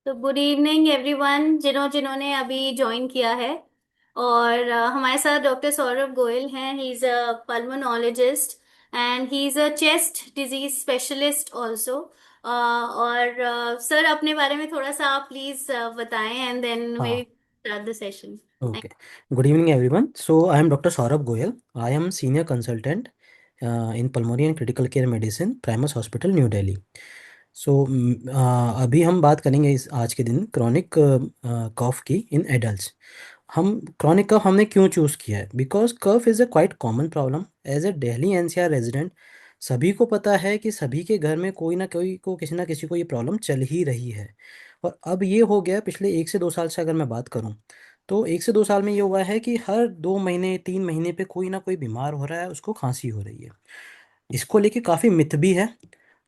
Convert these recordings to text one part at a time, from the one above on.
तो good evening everyone जिन्होंने अभी ज्वाइन किया है। और हमारे साथ डॉक्टर सौरभ गोयल हैं। He is a pulmonologist and he is a chest disease specialist also. और सर अपने बारे में थोड़ा सा आप प्लीज बताएं एंड देन मे बी हाँ, start the session. okay. Good evening, everyone. So, I am Dr. Saurabh Goyal. I am Senior Consultant in Pulmonary and Critical Care Medicine, Primus Hospital, New Delhi. सो अभी हम बात करेंगे इस आज के दिन chronic कफ की इन एडल्ट्स। हम क्रॉनिक कफ हमने क्यों चूज़ किया है? Because cough is a quite common problem as a Delhi NCR resident. सभी को पता है कि सभी के घर में कोई ना किसी को ये प्रॉब्लम चल ही रही है। और अब ये हो गया पिछले 1 से 2 साल से, अगर मैं बात करूँ तो 1 से 2 साल में ये हुआ है कि हर 2 महीने 3 महीने पे कोई ना कोई बीमार हो रहा है, उसको खांसी हो रही है। इसको लेके काफ़ी मिथ भी है।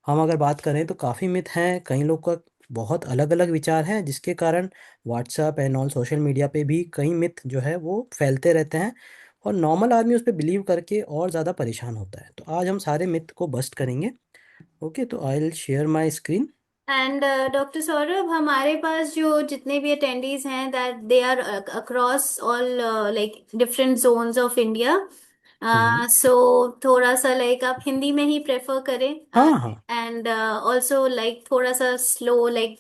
हम अगर बात करें तो काफ़ी मिथ हैं, कई लोग का बहुत अलग अलग विचार हैं, जिसके कारण WhatsApp and all social media पे भी कई मिथ जो है वो फैलते रहते हैं। और नॉर्मल आदमी उस पर बिलीव करके और ज़्यादा परेशान होता है। तो आज हम सारे मिथ को बस्ट करेंगे। ओके, तो I will share my screen. And doctor Saurabh, हमारे पास जो जितने भी अटेंडीज हैं that they are across all like different zones of India. Hmm. So थोड़ा सा लाइक आप हिंदी में ही प्रेफर करें हाँ हाँ, एंड ऑल्सो लाइक थोड़ा सा स्लो लाइक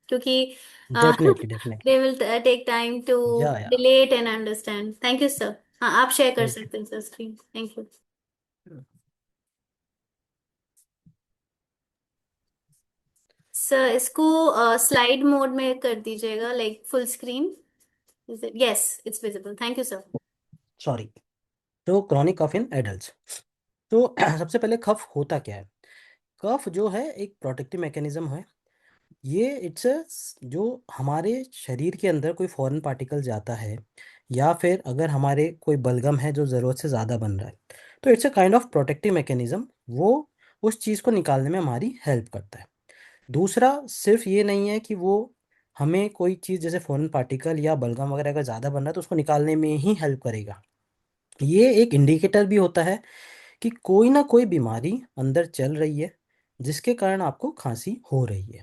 क्योंकि definitely definitely. They will take time to या relate and understand. Thank you sir. हाँ, आप शेयर कर ओके। सकते हैं sir screen. Thank you. Sir इसको स्लाइड मोड में कर दीजिएगा, like full screen. Is it? Yes, it's visible. Thank you, sir. Sorry. तो क्रॉनिक कफ इन एडल्ट्स। तो सबसे पहले कफ होता क्या है? कफ जो है एक प्रोटेक्टिव मैकेनिज्म है। ये इट्स अ जो हमारे शरीर के अंदर कोई फॉरेन पार्टिकल जाता है, या फिर अगर हमारे कोई बलगम है जो ज़रूरत से ज़्यादा बन रहा है, तो it's a kind of protective mechanism. वो उस चीज़ को निकालने में हमारी हेल्प करता है। दूसरा, सिर्फ ये नहीं है कि वो हमें कोई चीज़ जैसे फॉरेन पार्टिकल या बलगम वगैरह अगर ज़्यादा बन रहा है तो उसको निकालने में ही हेल्प करेगा। ये एक इंडिकेटर भी होता है कि कोई ना कोई बीमारी अंदर चल रही है, जिसके कारण आपको खांसी हो रही है।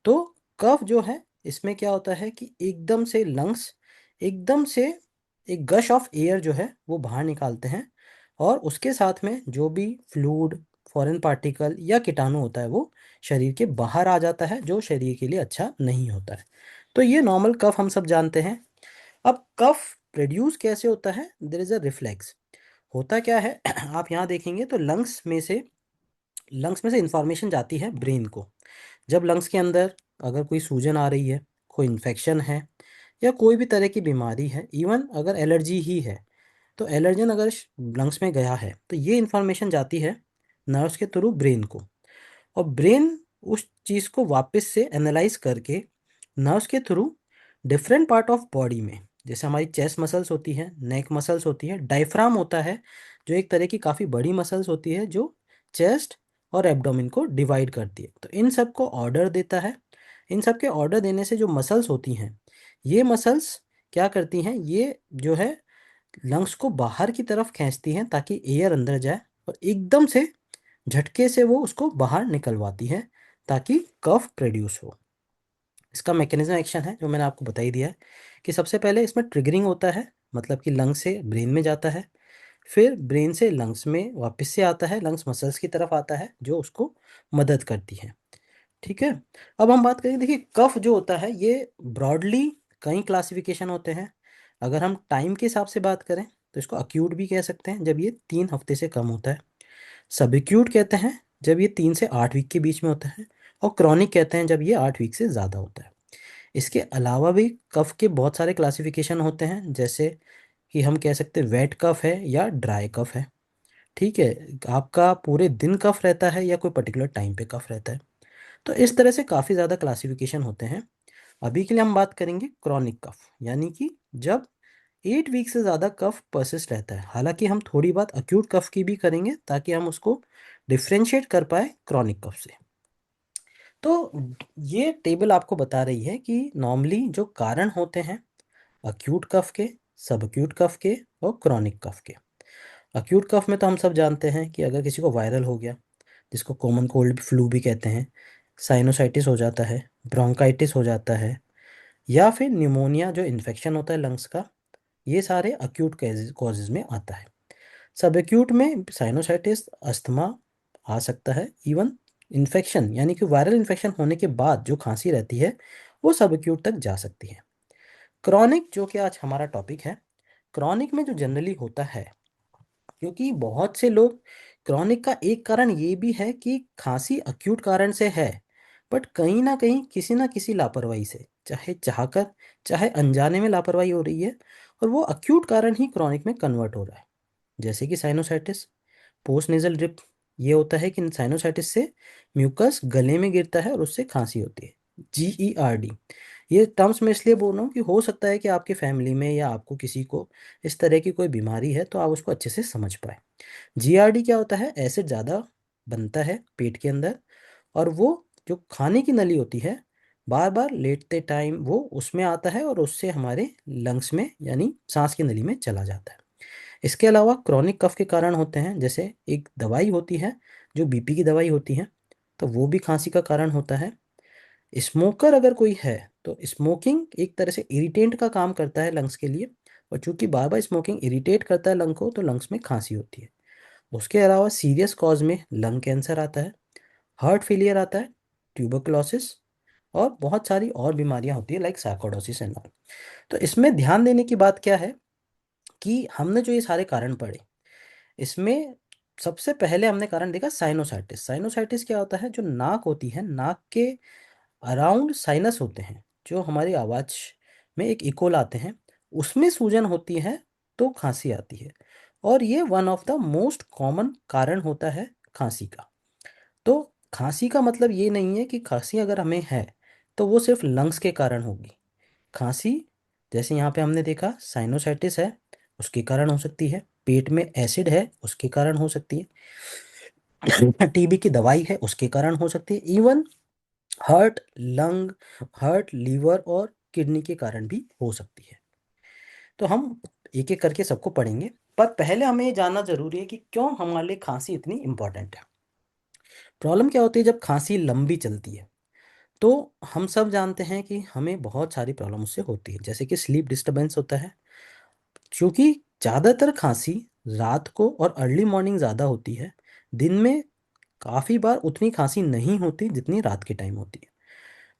तो कफ जो है, इसमें क्या होता है कि एकदम से लंग्स एकदम से एक गश ऑफ एयर जो है वो बाहर निकालते हैं, और उसके साथ में जो भी फ्लूइड, फॉरेन पार्टिकल या कीटाणु होता है वो शरीर के बाहर आ जाता है, जो शरीर के लिए अच्छा नहीं होता है। तो ये नॉर्मल कफ हम सब जानते हैं। अब कफ प्रोड्यूस कैसे होता है? There is a reflex. होता क्या है आप यहाँ देखेंगे तो लंग्स में से इंफॉर्मेशन जाती है ब्रेन को। जब लंग्स के अंदर अगर कोई सूजन आ रही है, कोई इन्फेक्शन है, या कोई भी तरह की बीमारी है, इवन अगर एलर्जी ही है, तो एलर्जन अगर लंग्स में गया है तो ये इन्फॉर्मेशन जाती है नर्व्स के थ्रू ब्रेन को। और ब्रेन उस चीज़ को वापस से एनालाइज करके नर्व्स के through different part of body में, जैसे हमारी चेस्ट मसल्स होती है, नेक मसल्स होती है, डायफ्राम होता है जो एक तरह की काफ़ी बड़ी मसल्स होती है जो चेस्ट और एब्डोमेन को डिवाइड करती है, तो इन सब को ऑर्डर देता है। इन सब के ऑर्डर देने से जो मसल्स होती हैं, ये मसल्स क्या करती हैं, ये जो है लंग्स को बाहर की तरफ खींचती हैं ताकि एयर अंदर जाए, और एकदम से झटके से वो उसको बाहर निकलवाती है ताकि कफ प्रोड्यूस हो। इसका मैकेनिज्म एक्शन है जो मैंने आपको बता ही दिया है कि सबसे पहले इसमें ट्रिगरिंग होता है, मतलब कि लंग्स से ब्रेन में जाता है, फिर ब्रेन से लंग्स में वापस से आता है, लंग्स मसल्स की तरफ आता है जो उसको मदद करती है। ठीक है। अब हम बात करें, देखिए कफ जो होता है ये ब्रॉडली कई क्लासिफिकेशन होते हैं। अगर हम टाइम के हिसाब से बात करें तो इसको अक्यूट भी कह सकते हैं जब ये 3 हफ्ते से कम होता है, सब एक्यूट कहते हैं जब ये 3 से 8 वीक के बीच में होता है, और क्रॉनिक कहते हैं जब ये 8 वीक से ज़्यादा होता है। इसके अलावा भी कफ के बहुत सारे क्लासिफिकेशन होते हैं, जैसे कि हम कह सकते हैं वेट कफ है या ड्राई कफ है। ठीक है, आपका पूरे दिन कफ रहता है या कोई पर्टिकुलर टाइम पे कफ रहता है। तो इस तरह से काफ़ी ज़्यादा क्लासिफिकेशन होते हैं। अभी के लिए हम बात करेंगे क्रॉनिक कफ, यानी कि जब 8 वीक से ज़्यादा कफ परसिस्ट रहता है। हालांकि हम थोड़ी बात अक्यूट कफ की भी करेंगे ताकि हम उसको डिफ्रेंशिएट कर पाए क्रॉनिक कफ से। तो ये टेबल आपको बता रही है कि नॉर्मली जो कारण होते हैं अक्यूट कफ के, सब अक्यूट कफ के और क्रॉनिक कफ के। अक्यूट कफ में तो हम सब जानते हैं कि अगर किसी को वायरल हो गया, जिसको कॉमन कोल्ड फ्लू भी कहते हैं, साइनोसाइटिस हो जाता है, ब्रोंकाइटिस हो जाता है, या फिर निमोनिया जो इन्फेक्शन होता है लंग्स का, ये सारे अक्यूट कॉजेज में आता है। सब एक्यूट में साइनोसाइटिस, अस्थमा आ सकता है। इवन इन्फेक्शन यानी कि वायरल इन्फेक्शन होने के बाद जो खांसी रहती है वो सब एक्यूट तक जा सकती है। क्रॉनिक जो कि आज हमारा टॉपिक है, क्रॉनिक में जो जनरली होता है, क्योंकि बहुत से लोग, क्रॉनिक का एक कारण ये भी है कि खांसी अक्यूट कारण से है, बट कहीं ना कहीं किसी ना किसी लापरवाही से, चाहे चाहकर चाहे अनजाने में लापरवाही हो रही है, और वो अक्यूट कारण ही क्रॉनिक में कन्वर्ट हो रहा है। जैसे कि साइनोसाइटिस, पोस्ट नेजल ड्रिप। ये होता है कि साइनोसाइटिस से म्यूकस गले में गिरता है और उससे खांसी होती है। GERD, ये टर्म्स मैं इसलिए बोल रहा हूँ कि हो सकता है कि आपके फैमिली में या आपको किसी को इस तरह की कोई बीमारी है तो आप उसको अच्छे से समझ पाए। GERD क्या होता है? एसिड ज़्यादा बनता है पेट के अंदर, और वो जो खाने की नली होती है, बार बार लेटते टाइम वो उसमें आता है और उससे हमारे लंग्स में यानी सांस की नली में चला जाता है। इसके अलावा क्रोनिक कफ के कारण होते हैं, जैसे एक दवाई होती है जो बीपी की दवाई होती है, तो वो भी खांसी का कारण होता है। स्मोकर अगर कोई है तो स्मोकिंग एक तरह से इरिटेंट का काम करता है लंग्स के लिए, और चूंकि बार बार स्मोकिंग इरिटेट करता है लंग को, तो लंग्स में खांसी होती है। उसके अलावा सीरियस कॉज में लंग कैंसर आता है, हार्ट फेलियर आता है, ट्यूबरकुलोसिस, और बहुत सारी और बीमारियां होती है लाइक सार्कोइडोसिस एंड ऑल। तो इसमें ध्यान देने की बात क्या है कि हमने जो ये सारे कारण पढ़े, इसमें सबसे पहले हमने कारण देखा साइनोसाइटिस। साइनोसाइटिस क्या होता है? जो नाक होती है, नाक के अराउंड साइनस होते हैं, जो हमारी आवाज में एक इको लाते हैं, उसमें सूजन होती है तो खांसी आती है। और ये one of the most common कारण होता है खांसी का। तो खांसी का मतलब ये नहीं है कि खांसी अगर हमें है तो वो सिर्फ लंग्स के कारण होगी। खांसी, जैसे यहाँ पे हमने देखा, साइनोसाइटिस है उसके कारण हो सकती है, पेट में एसिड है उसके कारण हो सकती है, TB की दवाई है उसके कारण हो सकती है, even heart, lung, heart, liver और किडनी के कारण भी हो सकती है। तो हम एक एक करके सबको पढ़ेंगे, पर पहले हमें ये जानना जरूरी है कि क्यों हमारे लिए खांसी इतनी इंपॉर्टेंट है। प्रॉब्लम क्या होती है जब खांसी लंबी चलती है? तो हम सब जानते हैं कि हमें बहुत सारी प्रॉब्लम उससे होती है, जैसे कि स्लीप डिस्टरबेंस होता है, क्योंकि ज़्यादातर खांसी रात को और अर्ली मॉर्निंग ज़्यादा होती है। दिन में काफ़ी बार उतनी खांसी नहीं होती जितनी रात के टाइम होती है।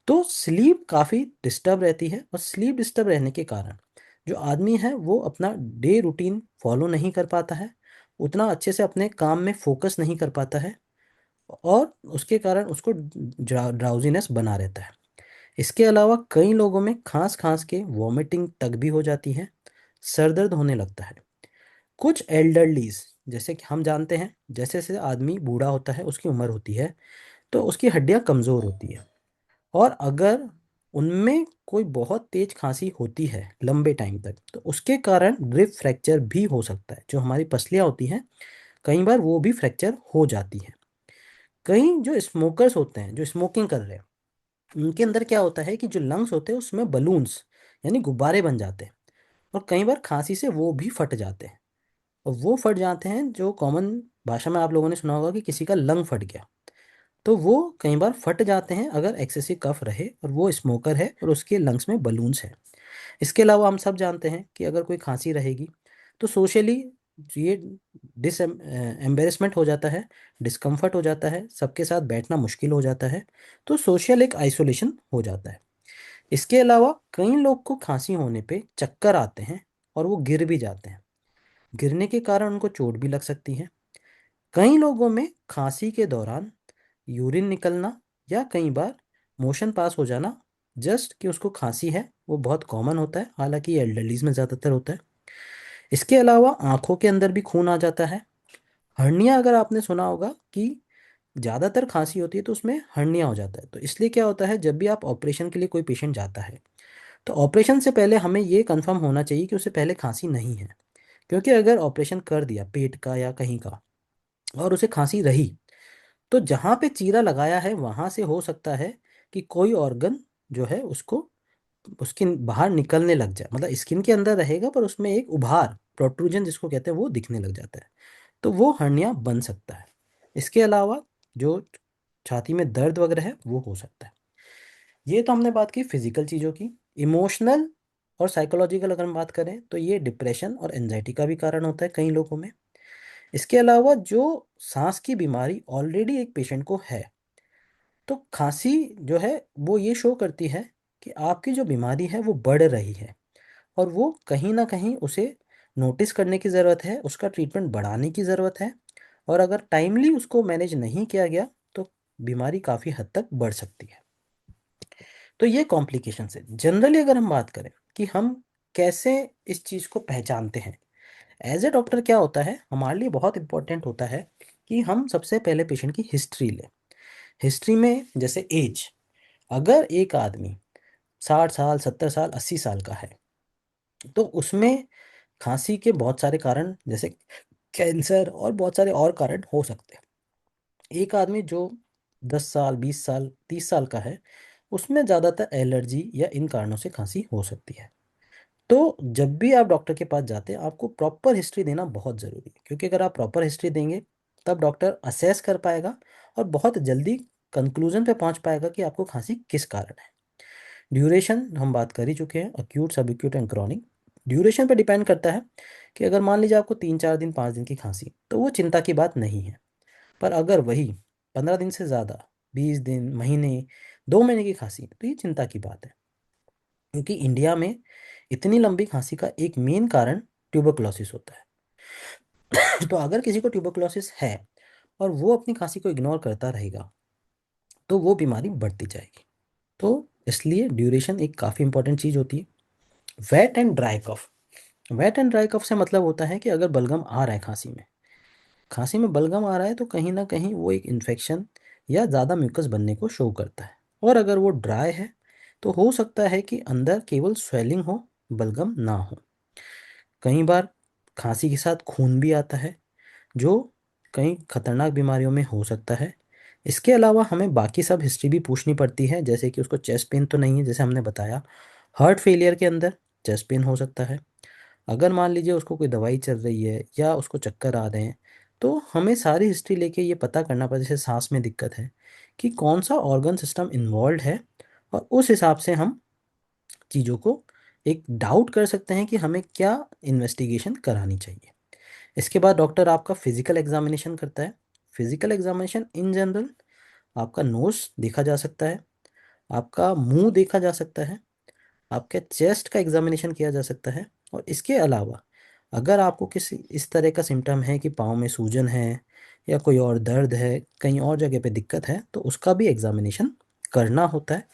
तो स्लीप काफ़ी डिस्टर्ब रहती है, और स्लीप डिस्टर्ब रहने के कारण जो आदमी है वो अपना डे रूटीन फॉलो नहीं कर पाता है, उतना अच्छे से अपने काम में फोकस नहीं कर पाता है, और उसके कारण उसको ड्राउजीनेस बना रहता है। इसके अलावा कई लोगों में खांस खांस के वॉमिटिंग तक भी हो जाती है, सर दर्द होने लगता है। कुछ एल्डरलीज, जैसे कि हम जानते हैं जैसे जैसे आदमी बूढ़ा होता है, उसकी उम्र होती है, तो उसकी हड्डियां कमज़ोर होती है, और अगर उनमें कोई बहुत तेज खांसी होती है लंबे टाइम तक, तो उसके कारण रिब फ्रैक्चर भी हो सकता है। जो हमारी पसलियां होती हैं, कई बार वो भी फ्रैक्चर हो जाती हैं। कई जो स्मोकर्स होते हैं, जो स्मोकिंग कर रहे हैं, उनके अंदर क्या होता है कि जो लंग्स होते हैं उसमें बलून्स यानी गुब्बारे बन जाते हैं, और कई बार खांसी से वो भी फट जाते हैं। और वो फट जाते हैं, जो कॉमन भाषा में आप लोगों ने सुना होगा कि किसी का लंग फट गया, तो वो कई बार फट जाते हैं अगर एक्सेसिव कफ रहे और वो स्मोकर है और उसके लंग्स में बलून्स है। इसके अलावा हम सब जानते हैं कि अगर कोई खांसी रहेगी तो सोशली ये डिस एम्बेरसमेंट हो जाता है, डिस्कम्फर्ट हो जाता है, सबके साथ बैठना मुश्किल हो जाता है, तो सोशल एक आइसोलेशन हो जाता है। इसके अलावा कई लोग को खांसी होने पे चक्कर आते हैं और वो गिर भी जाते हैं, गिरने के कारण उनको चोट भी लग सकती है। कई लोगों में खांसी के दौरान यूरिन निकलना या कई बार मोशन पास हो जाना, जस्ट कि उसको खांसी है, वो बहुत कॉमन होता है, हालांकि ये एल्डरलीज में ज़्यादातर होता है। इसके अलावा आंखों के अंदर भी खून आ जाता है। हर्निया, अगर आपने सुना होगा कि ज़्यादातर खांसी होती है तो उसमें हर्निया हो जाता है, तो इसलिए क्या होता है जब भी आप ऑपरेशन के लिए कोई पेशेंट जाता है, तो ऑपरेशन से पहले हमें ये कंफर्म होना चाहिए कि उसे पहले खांसी नहीं है। क्योंकि अगर ऑपरेशन कर दिया पेट का या कहीं का और उसे खांसी रही, तो जहाँ पे चीरा लगाया है वहाँ से हो सकता है कि कोई ऑर्गन जो है उसको उसके बाहर निकलने लग जाए, मतलब स्किन के अंदर रहेगा पर उसमें एक उभार, प्रोट्रूजन जिसको कहते हैं, वो दिखने लग जाता है, तो वो हर्निया बन सकता है। इसके अलावा जो छाती में दर्द वगैरह है वो हो सकता है। ये तो हमने बात की फिजिकल चीज़ों की। इमोशनल और साइकोलॉजिकल अगर हम बात करें तो ये डिप्रेशन और एंजाइटी का भी कारण होता है कई लोगों में। इसके अलावा जो सांस की बीमारी ऑलरेडी एक पेशेंट को है, तो खांसी जो है वो ये शो करती है कि आपकी जो बीमारी है वो बढ़ रही है, और वो कहीं ना कहीं उसे नोटिस करने की ज़रूरत है, उसका ट्रीटमेंट बढ़ाने की ज़रूरत है। और अगर टाइमली उसको मैनेज नहीं किया गया तो बीमारी काफ़ी हद तक बढ़ सकती है। तो ये कॉम्प्लिकेशन है। जनरली अगर हम बात करें कि हम कैसे इस चीज़ को पहचानते हैं, एज ए डॉक्टर क्या होता है हमारे लिए बहुत इंपॉर्टेंट होता है कि हम सबसे पहले पेशेंट की हिस्ट्री लें। हिस्ट्री में जैसे एज, अगर एक आदमी 60 साल 70 साल 80 साल का है तो उसमें खांसी के बहुत सारे कारण जैसे कैंसर और बहुत सारे और कारण हो सकते हैं। एक आदमी जो 10 साल 20 साल 30 साल का है उसमें ज़्यादातर एलर्जी या इन कारणों से खांसी हो सकती है। तो जब भी आप डॉक्टर के पास जाते हैं आपको प्रॉपर हिस्ट्री देना बहुत ज़रूरी है, क्योंकि अगर आप प्रॉपर हिस्ट्री देंगे तब डॉक्टर असेस कर पाएगा और बहुत जल्दी कंक्लूजन पे पहुंच पाएगा कि आपको खांसी किस कारण है। ड्यूरेशन हम बात कर ही चुके हैं, अक्यूट सब एक्यूट एंड क्रॉनिक। ड्यूरेशन पे डिपेंड करता है कि अगर मान लीजिए आपको 3 4 दिन 5 दिन की खांसी तो वो चिंता की बात नहीं है। पर अगर वही 15 दिन से ज़्यादा, 20 दिन, महीने, 2 महीने की खांसी तो ये चिंता की बात है। क्योंकि इंडिया में इतनी लंबी खांसी का एक मेन कारण ट्यूबरक्लोसिस होता है। तो अगर किसी को ट्यूबरक्लोसिस है और वो अपनी खांसी को इग्नोर करता रहेगा तो वो बीमारी बढ़ती जाएगी। तो इसलिए ड्यूरेशन एक काफ़ी इंपॉर्टेंट चीज़ होती है। Wet and dry cough. Wet and dry cough से मतलब होता है कि अगर बलगम आ रहा है खांसी में बलगम आ रहा है तो कहीं ना कहीं वो एक इन्फेक्शन या ज़्यादा म्यूकस बनने को शो करता है। और अगर वो ड्राई है तो हो सकता है कि अंदर केवल स्वेलिंग हो, बलगम ना हो। कई बार खांसी के साथ खून भी आता है जो कई खतरनाक बीमारियों में हो सकता है। इसके अलावा हमें बाकी सब हिस्ट्री भी पूछनी पड़ती है, जैसे कि उसको चेस्ट पेन तो नहीं है, जैसे हमने बताया। हार्ट फेलियर के अंदर चेस्ट पेन हो सकता है। अगर मान लीजिए उसको कोई दवाई चल रही है या उसको चक्कर आ रहे हैं तो हमें सारी हिस्ट्री लेके ये पता करना पड़ता है, जैसे सांस में दिक्कत है कि कौन सा ऑर्गन सिस्टम इन्वॉल्व है, और उस हिसाब से हम चीज़ों को एक डाउट कर सकते हैं कि हमें क्या इन्वेस्टिगेशन करानी चाहिए। इसके बाद डॉक्टर आपका फिजिकल एग्जामिनेशन करता है। फिजिकल एग्जामिनेशन इन जनरल आपका नोज देखा जा सकता है, आपका मुंह देखा जा सकता है, आपके चेस्ट का एग्जामिनेशन किया जा सकता है। और इसके अलावा अगर आपको किसी इस तरह का सिम्टम है कि पाँव में सूजन है या कोई और दर्द है, कहीं और जगह पे दिक्कत है, तो उसका भी एग्जामिनेशन करना होता है।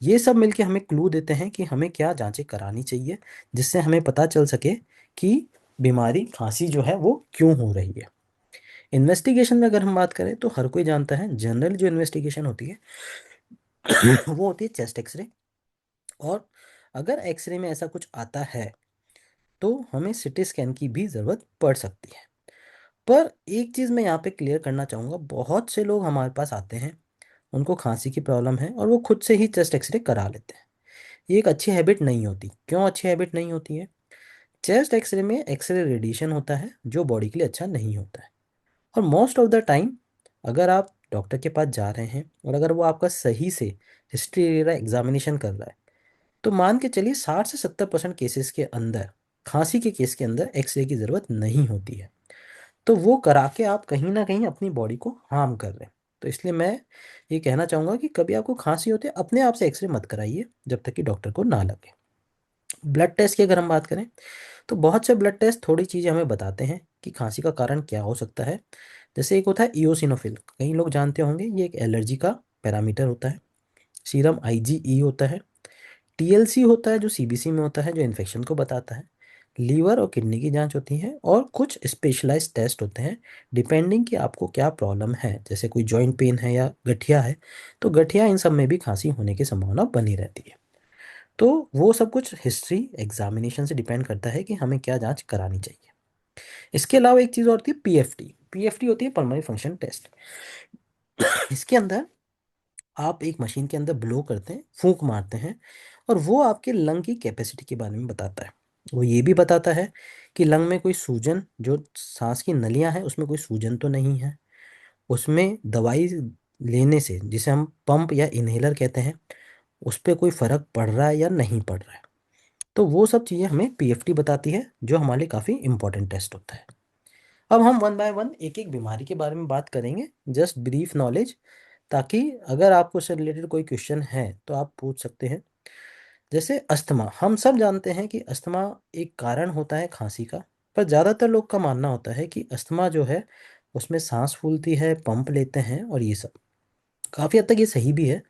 ये सब मिलके हमें क्लू देते हैं कि हमें क्या जांचें करानी चाहिए, जिससे हमें पता चल सके कि बीमारी खांसी जो है वो क्यों हो रही है। इन्वेस्टिगेशन में अगर हम बात करें तो हर कोई जानता है जनरल जो इन्वेस्टिगेशन होती है वो होती है चेस्ट एक्सरे। और अगर एक्सरे में ऐसा कुछ आता है तो हमें सिटी स्कैन की भी ज़रूरत पड़ सकती है। पर एक चीज़ मैं यहाँ पे क्लियर करना चाहूँगा, बहुत से लोग हमारे पास आते हैं उनको खांसी की प्रॉब्लम है और वो खुद से ही चेस्ट एक्सरे करा लेते हैं। ये एक अच्छी हैबिट नहीं होती। क्यों अच्छी हैबिट नहीं होती है? चेस्ट एक्सरे में एक्सरे रेडिएशन होता है जो बॉडी के लिए अच्छा नहीं होता है। और मोस्ट ऑफ द टाइम अगर आप डॉक्टर के पास जा रहे हैं और अगर वो आपका सही से हिस्ट्री ले रहा है, एग्जामिनेशन कर रहा है, तो मान के चलिए 60 से 70% केसेस के अंदर, खांसी के केस के अंदर एक्सरे की ज़रूरत नहीं होती है। तो वो करा के आप कहीं ना कहीं अपनी बॉडी को हार्म कर रहे हैं। तो इसलिए मैं ये कहना चाहूँगा कि कभी आपको खांसी होती है अपने आप से एक्सरे मत कराइए जब तक कि डॉक्टर को ना लगे। ब्लड टेस्ट की अगर हम बात करें तो बहुत से ब्लड टेस्ट थोड़ी चीज़ें हमें बताते हैं कि खांसी का कारण क्या हो सकता है। जैसे एक होता है इओसिनोफिल, कई लोग जानते होंगे, ये एक एलर्जी का पैरामीटर होता है। सीरम आईजीई होता है। टीएलसी होता है जो सीबीसी में होता है, जो इन्फेक्शन को बताता है। लीवर और किडनी की जांच होती है और कुछ स्पेशलाइज्ड टेस्ट होते हैं डिपेंडिंग कि आपको क्या प्रॉब्लम है। जैसे कोई जॉइंट पेन है या गठिया है तो गठिया, इन सब में भी खांसी होने की संभावना बनी रहती है। तो वो सब कुछ हिस्ट्री एग्जामिनेशन से डिपेंड करता है कि हमें क्या जांच करानी चाहिए। इसके अलावा एक चीज़ और होती है पीएफटी। पीएफटी होती है पल्मोनरी फंक्शन टेस्ट। इसके अंदर आप एक मशीन के अंदर ब्लो करते हैं, फूंक मारते हैं, और वो आपके लंग की कैपेसिटी के बारे में बताता है। वो ये भी बताता है कि लंग में कोई सूजन, जो सांस की नलियां हैं उसमें कोई सूजन तो नहीं है, उसमें दवाई लेने से, जिसे हम पंप या इनहेलर कहते हैं, उस पर कोई फ़र्क पड़ रहा है या नहीं पड़ रहा है। तो वो सब चीज़ें हमें पीएफटी बताती है, जो हमारे लिए काफ़ी इंपॉर्टेंट टेस्ट होता है। अब हम वन बाय वन एक एक बीमारी के बारे में बात करेंगे, जस्ट ब्रीफ नॉलेज, ताकि अगर आपको उससे रिलेटेड कोई क्वेश्चन है तो आप पूछ सकते हैं। जैसे अस्थमा, हम सब जानते हैं कि अस्थमा एक कारण होता है खांसी का, पर ज़्यादातर लोग का मानना होता है कि अस्थमा जो है उसमें सांस फूलती है, पंप लेते हैं और ये सब। काफ़ी हद तक ये सही भी है,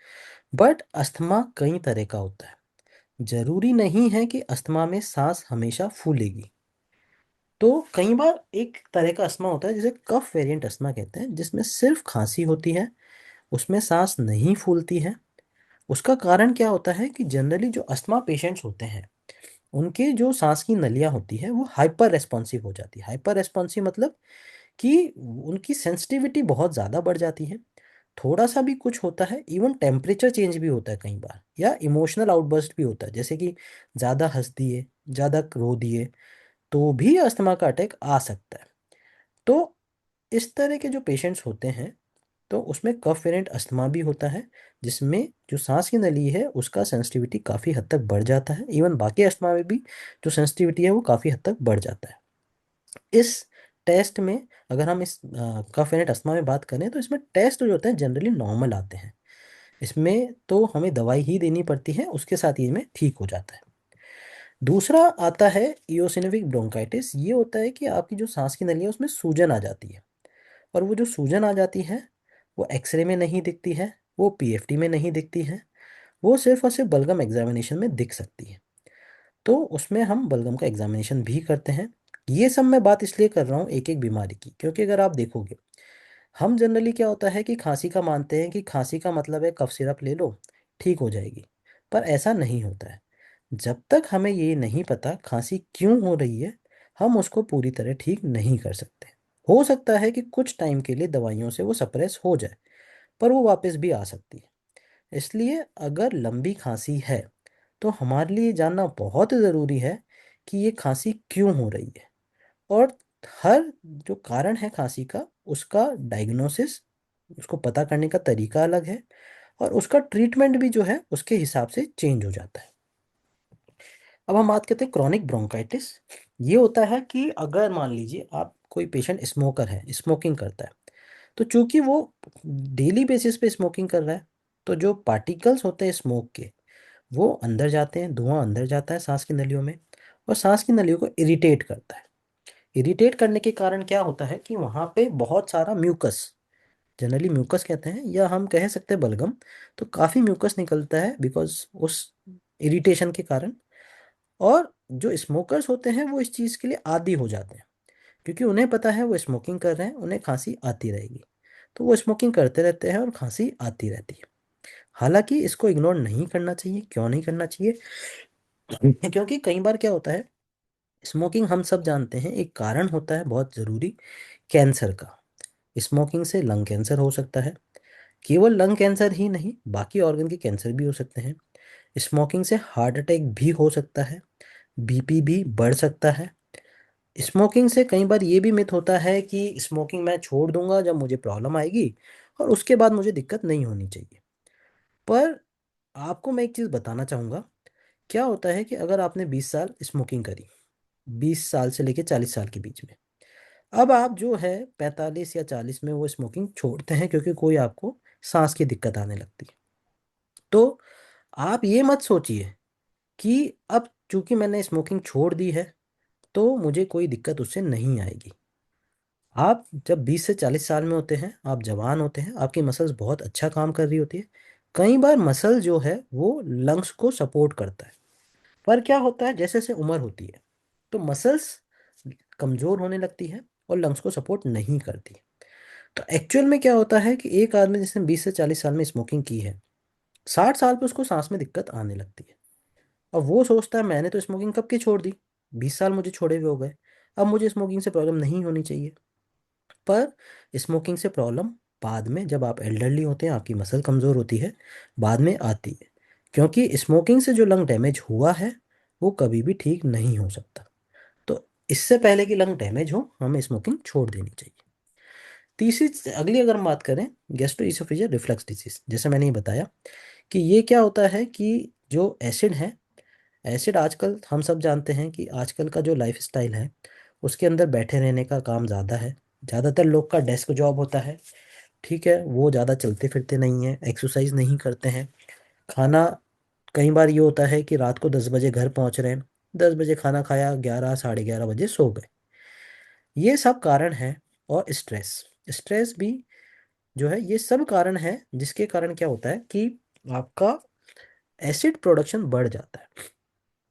बट अस्थमा कई तरह का होता है। जरूरी नहीं है कि अस्थमा में सांस हमेशा फूलेगी। तो कई बार एक तरह का अस्थमा होता है जिसे कफ वेरिएंट अस्थमा कहते हैं, जिसमें सिर्फ खांसी होती है, उसमें सांस नहीं फूलती है। उसका कारण क्या होता है कि जनरली जो अस्थमा पेशेंट्स होते हैं, उनके जो सांस की नलियां होती है वो हाइपर रेस्पॉन्सिव हो जाती है। हाइपर रेस्पॉन्सिव मतलब कि उनकी सेंसिटिविटी बहुत ज़्यादा बढ़ जाती है। थोड़ा सा भी कुछ होता है, इवन टेम्परेचर चेंज भी होता है कई बार, या इमोशनल आउटबर्स्ट भी होता है, जैसे कि ज़्यादा हंस दिए, ज़्यादा रो दिए, तो भी अस्थमा का अटैक आ सकता है। तो इस तरह के जो पेशेंट्स होते हैं, तो उसमें कफ वेरिएंट अस्थमा भी होता है, जिसमें जो सांस की नली है उसका सेंसिटिविटी काफ़ी हद तक बढ़ जाता है। इवन बाकी अस्थमा में भी जो सेंसिटिविटी है वो काफ़ी हद तक बढ़ जाता है। इस टेस्ट में, अगर हम इस कफ वेरिएंट अस्थमा में बात करें, तो इसमें टेस्ट जो होते हैं जनरली नॉर्मल आते हैं। इसमें तो हमें दवाई ही देनी पड़ती है, उसके साथ ही में ठीक हो जाता है। दूसरा आता है इयोसिनोफिक ब्रोंकाइटिस। ये होता है कि आपकी जो सांस की नली है उसमें सूजन आ जाती है, और वो जो सूजन आ जाती है वो एक्सरे में नहीं दिखती है, वो पीएफटी में नहीं दिखती है, वो सिर्फ और सिर्फ बलगम एग्जामिनेशन में दिख सकती है। तो उसमें हम बलगम का एग्जामिनेशन भी करते हैं। ये सब मैं बात इसलिए कर रहा हूँ एक एक बीमारी की, क्योंकि अगर आप देखोगे, हम जनरली क्या होता है कि खांसी का मानते हैं कि खांसी का मतलब है कफ सिरप ले लो, ठीक हो जाएगी। पर ऐसा नहीं होता है। जब तक हमें ये नहीं पता खांसी क्यों हो रही है, हम उसको पूरी तरह ठीक नहीं कर सकते। हो सकता है कि कुछ टाइम के लिए दवाइयों से वो सप्रेस हो जाए, पर वो वापस भी आ सकती है। इसलिए अगर लंबी खांसी है, तो हमारे लिए जानना बहुत ज़रूरी है कि ये खांसी क्यों हो रही है। और हर जो कारण है खांसी का, उसका डायग्नोसिस, उसको पता करने का तरीका अलग है, और उसका ट्रीटमेंट भी जो है उसके हिसाब से चेंज हो जाता है। अब हम बात करते हैं क्रॉनिक ब्रोंकाइटिस। ये होता है कि अगर मान लीजिए आप कोई पेशेंट स्मोकर है, स्मोकिंग करता है, तो चूंकि वो डेली बेसिस पे स्मोकिंग कर रहा है, तो जो पार्टिकल्स होते हैं स्मोक के, वो अंदर जाते हैं, धुआं अंदर जाता है सांस की नलियों में, और सांस की नलियों को इरिटेट करता है। इरिटेट करने के कारण क्या होता है कि वहाँ पे बहुत सारा म्यूकस, जनरली म्यूकस कहते हैं, या हम कह सकते हैं बलगम, तो काफ़ी म्यूकस निकलता है बिकॉज उस इरिटेशन के कारण। और जो स्मोकर्स होते हैं वो इस चीज़ के लिए आदी हो जाते हैं, क्योंकि उन्हें पता है वो स्मोकिंग कर रहे हैं, उन्हें खांसी आती रहेगी, तो वो स्मोकिंग करते रहते हैं और खांसी आती रहती है। हालांकि इसको इग्नोर नहीं करना चाहिए। क्यों नहीं करना चाहिए? क्योंकि कई बार क्या होता है, स्मोकिंग हम सब जानते हैं एक कारण होता है बहुत ज़रूरी, कैंसर का। स्मोकिंग से लंग कैंसर हो सकता है। केवल लंग कैंसर ही नहीं, बाकी ऑर्गन के कैंसर भी हो सकते हैं। स्मोकिंग से हार्ट अटैक भी हो सकता है, बीपी भी बढ़ सकता है। स्मोकिंग से कई बार ये भी मिथ होता है कि स्मोकिंग मैं छोड़ दूंगा जब मुझे प्रॉब्लम आएगी, और उसके बाद मुझे दिक्कत नहीं होनी चाहिए। पर आपको मैं एक चीज़ बताना चाहूँगा। क्या होता है कि अगर आपने 20 साल स्मोकिंग करी, 20 साल से लेकर 40 साल के बीच में, अब आप जो है 45 या 40 में वो स्मोकिंग छोड़ते हैं क्योंकि कोई आपको सांस की दिक्कत आने लगती है। तो आप ये मत सोचिए कि अब चूंकि मैंने स्मोकिंग छोड़ दी है तो मुझे कोई दिक्कत उससे नहीं आएगी। आप जब 20 से 40 साल में होते हैं, आप जवान होते हैं, आपकी मसल्स बहुत अच्छा काम कर रही होती है। कई बार मसल जो है वो लंग्स को सपोर्ट करता है। पर क्या होता है, जैसे जैसे उम्र होती है तो मसल्स कमज़ोर होने लगती है और लंग्स को सपोर्ट नहीं करती। तो एक्चुअल में क्या होता है कि एक आदमी जिसने 20 से 40 साल में स्मोकिंग की है, 60 साल पे उसको सांस में दिक्कत आने लगती है। अब वो सोचता है मैंने तो स्मोकिंग कब की छोड़ दी, 20 साल मुझे छोड़े हुए हो गए, अब मुझे स्मोकिंग से प्रॉब्लम नहीं होनी चाहिए। पर स्मोकिंग से प्रॉब्लम बाद में, जब आप एल्डरली होते हैं, आपकी मसल कमज़ोर होती है, बाद में आती है। क्योंकि स्मोकिंग से जो लंग डैमेज हुआ है वो कभी भी ठीक नहीं हो सकता। तो इससे पहले कि लंग डैमेज हो, हमें स्मोकिंग छोड़ देनी चाहिए। तीसरी अगली अगर हम बात करें गैस्ट्रोइसोफेजियल रिफ्लक्स डिजीज, जैसे मैंने ये बताया कि ये क्या होता है कि जो एसिड है, एसिड आजकल हम सब जानते हैं कि आजकल का जो लाइफ स्टाइल है उसके अंदर बैठे रहने का काम ज़्यादा है। ज़्यादातर लोग का डेस्क जॉब होता है, ठीक है, वो ज़्यादा चलते फिरते नहीं हैं, एक्सरसाइज नहीं करते हैं। खाना, कई बार ये होता है कि रात को 10 बजे घर पहुंच रहे हैं, 10 बजे खाना खाया, 11 साढ़े 11 बजे सो गए। ये सब कारण है। और स्ट्रेस, स्ट्रेस भी जो है, ये सब कारण है जिसके कारण क्या होता है कि आपका एसिड प्रोडक्शन बढ़ जाता है।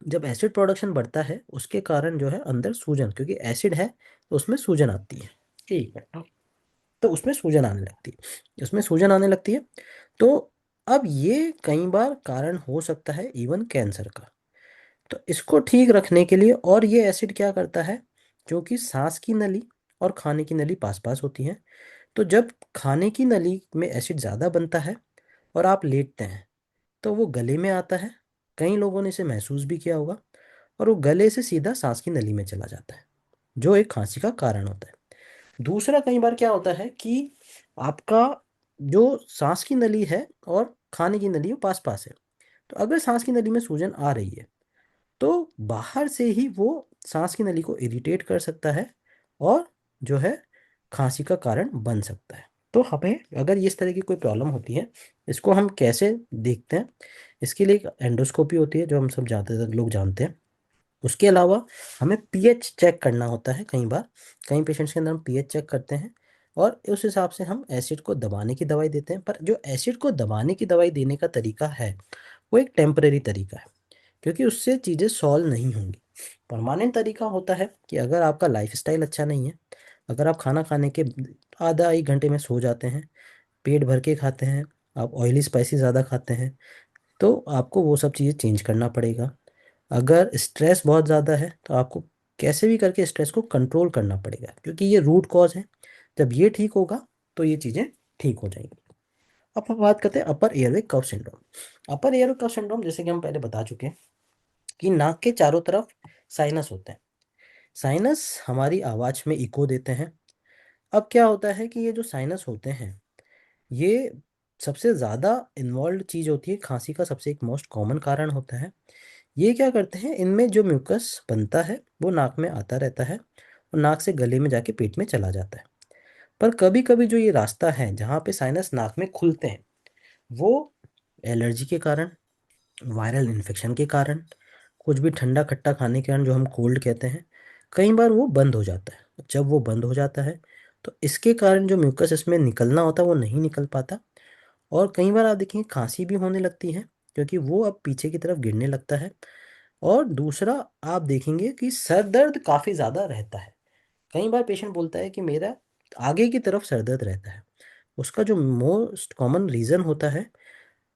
जब एसिड प्रोडक्शन बढ़ता है उसके कारण जो है अंदर सूजन, क्योंकि एसिड है तो उसमें सूजन आती है, ठीक है, तो उसमें सूजन आने लगती है, उसमें सूजन आने लगती है। तो अब ये कई बार कारण हो सकता है इवन कैंसर का। तो इसको ठीक रखने के लिए, और ये एसिड क्या करता है, क्योंकि सांस की नली और खाने की नली पास पास होती हैं, तो जब खाने की नली में एसिड ज़्यादा बनता है और आप लेटते हैं तो वो गले में आता है। कई लोगों ने इसे महसूस भी किया होगा। और वो गले से सीधा सांस की नली में चला जाता है, जो एक खांसी का कारण होता है। दूसरा, कई बार क्या होता है कि आपका जो सांस की नली है और खाने की नली वो पास पास है, तो अगर सांस की नली में सूजन आ रही है तो बाहर से ही वो सांस की नली को इरिटेट कर सकता है और जो है खांसी का कारण बन सकता है। तो हमें अगर इस तरह की कोई प्रॉब्लम होती है, इसको हम कैसे देखते हैं, इसके लिए एक एंडोस्कोपी होती है जो हम सब ज़्यादातर लोग जानते हैं। उसके अलावा हमें पीएच चेक करना होता है। कई बार कई पेशेंट्स के अंदर हम पीएच चेक करते हैं और उस हिसाब से हम एसिड को दबाने की दवाई देते हैं। पर जो एसिड को दबाने की दवाई देने का तरीका है वो एक टेम्परेरी तरीका है, क्योंकि उससे चीज़ें सॉल्व नहीं होंगी। परमानेंट तरीका होता है कि अगर आपका लाइफस्टाइल अच्छा नहीं है, अगर आप खाना खाने के आधा एक घंटे में सो जाते हैं, पेट भर के खाते हैं, आप ऑयली स्पाइसी ज़्यादा खाते हैं, तो आपको वो सब चीज़ें चेंज करना पड़ेगा। अगर स्ट्रेस बहुत ज़्यादा है तो आपको कैसे भी करके स्ट्रेस को कंट्रोल करना पड़ेगा, क्योंकि ये रूट कॉज है। जब ये ठीक होगा तो ये चीज़ें ठीक हो जाएंगी। अब हम बात करते हैं अपर एयरवे कफ सिंड्रोम। अपर एयरवे कफ सिंड्रोम, जैसे कि हम पहले बता चुके हैं कि नाक के चारों तरफ साइनस होते हैं। साइनस हमारी आवाज़ में इको देते हैं। अब क्या होता है कि ये जो साइनस होते हैं, ये सबसे ज़्यादा इन्वॉल्व चीज़ होती है, खांसी का सबसे एक मोस्ट कॉमन कारण होता है। ये क्या करते हैं, इनमें जो म्यूकस बनता है वो नाक में आता रहता है और नाक से गले में जाके पेट में चला जाता है। पर कभी कभी जो ये रास्ता है जहाँ पे साइनस नाक में खुलते हैं, वो एलर्जी के कारण, वायरल इन्फेक्शन के कारण, कुछ भी ठंडा खट्टा खाने के कारण, जो हम कोल्ड कहते हैं, कई बार वो बंद हो जाता है। जब वो बंद हो जाता है तो इसके कारण जो म्यूकस इसमें निकलना होता है वो नहीं निकल पाता। और कई बार आप देखेंगे खांसी भी होने लगती है, क्योंकि वो अब पीछे की तरफ गिरने लगता है। और दूसरा, आप देखेंगे कि सर दर्द काफ़ी ज़्यादा रहता है। कई बार पेशेंट बोलता है कि मेरा आगे की तरफ सर दर्द रहता है। उसका जो मोस्ट कॉमन रीज़न होता है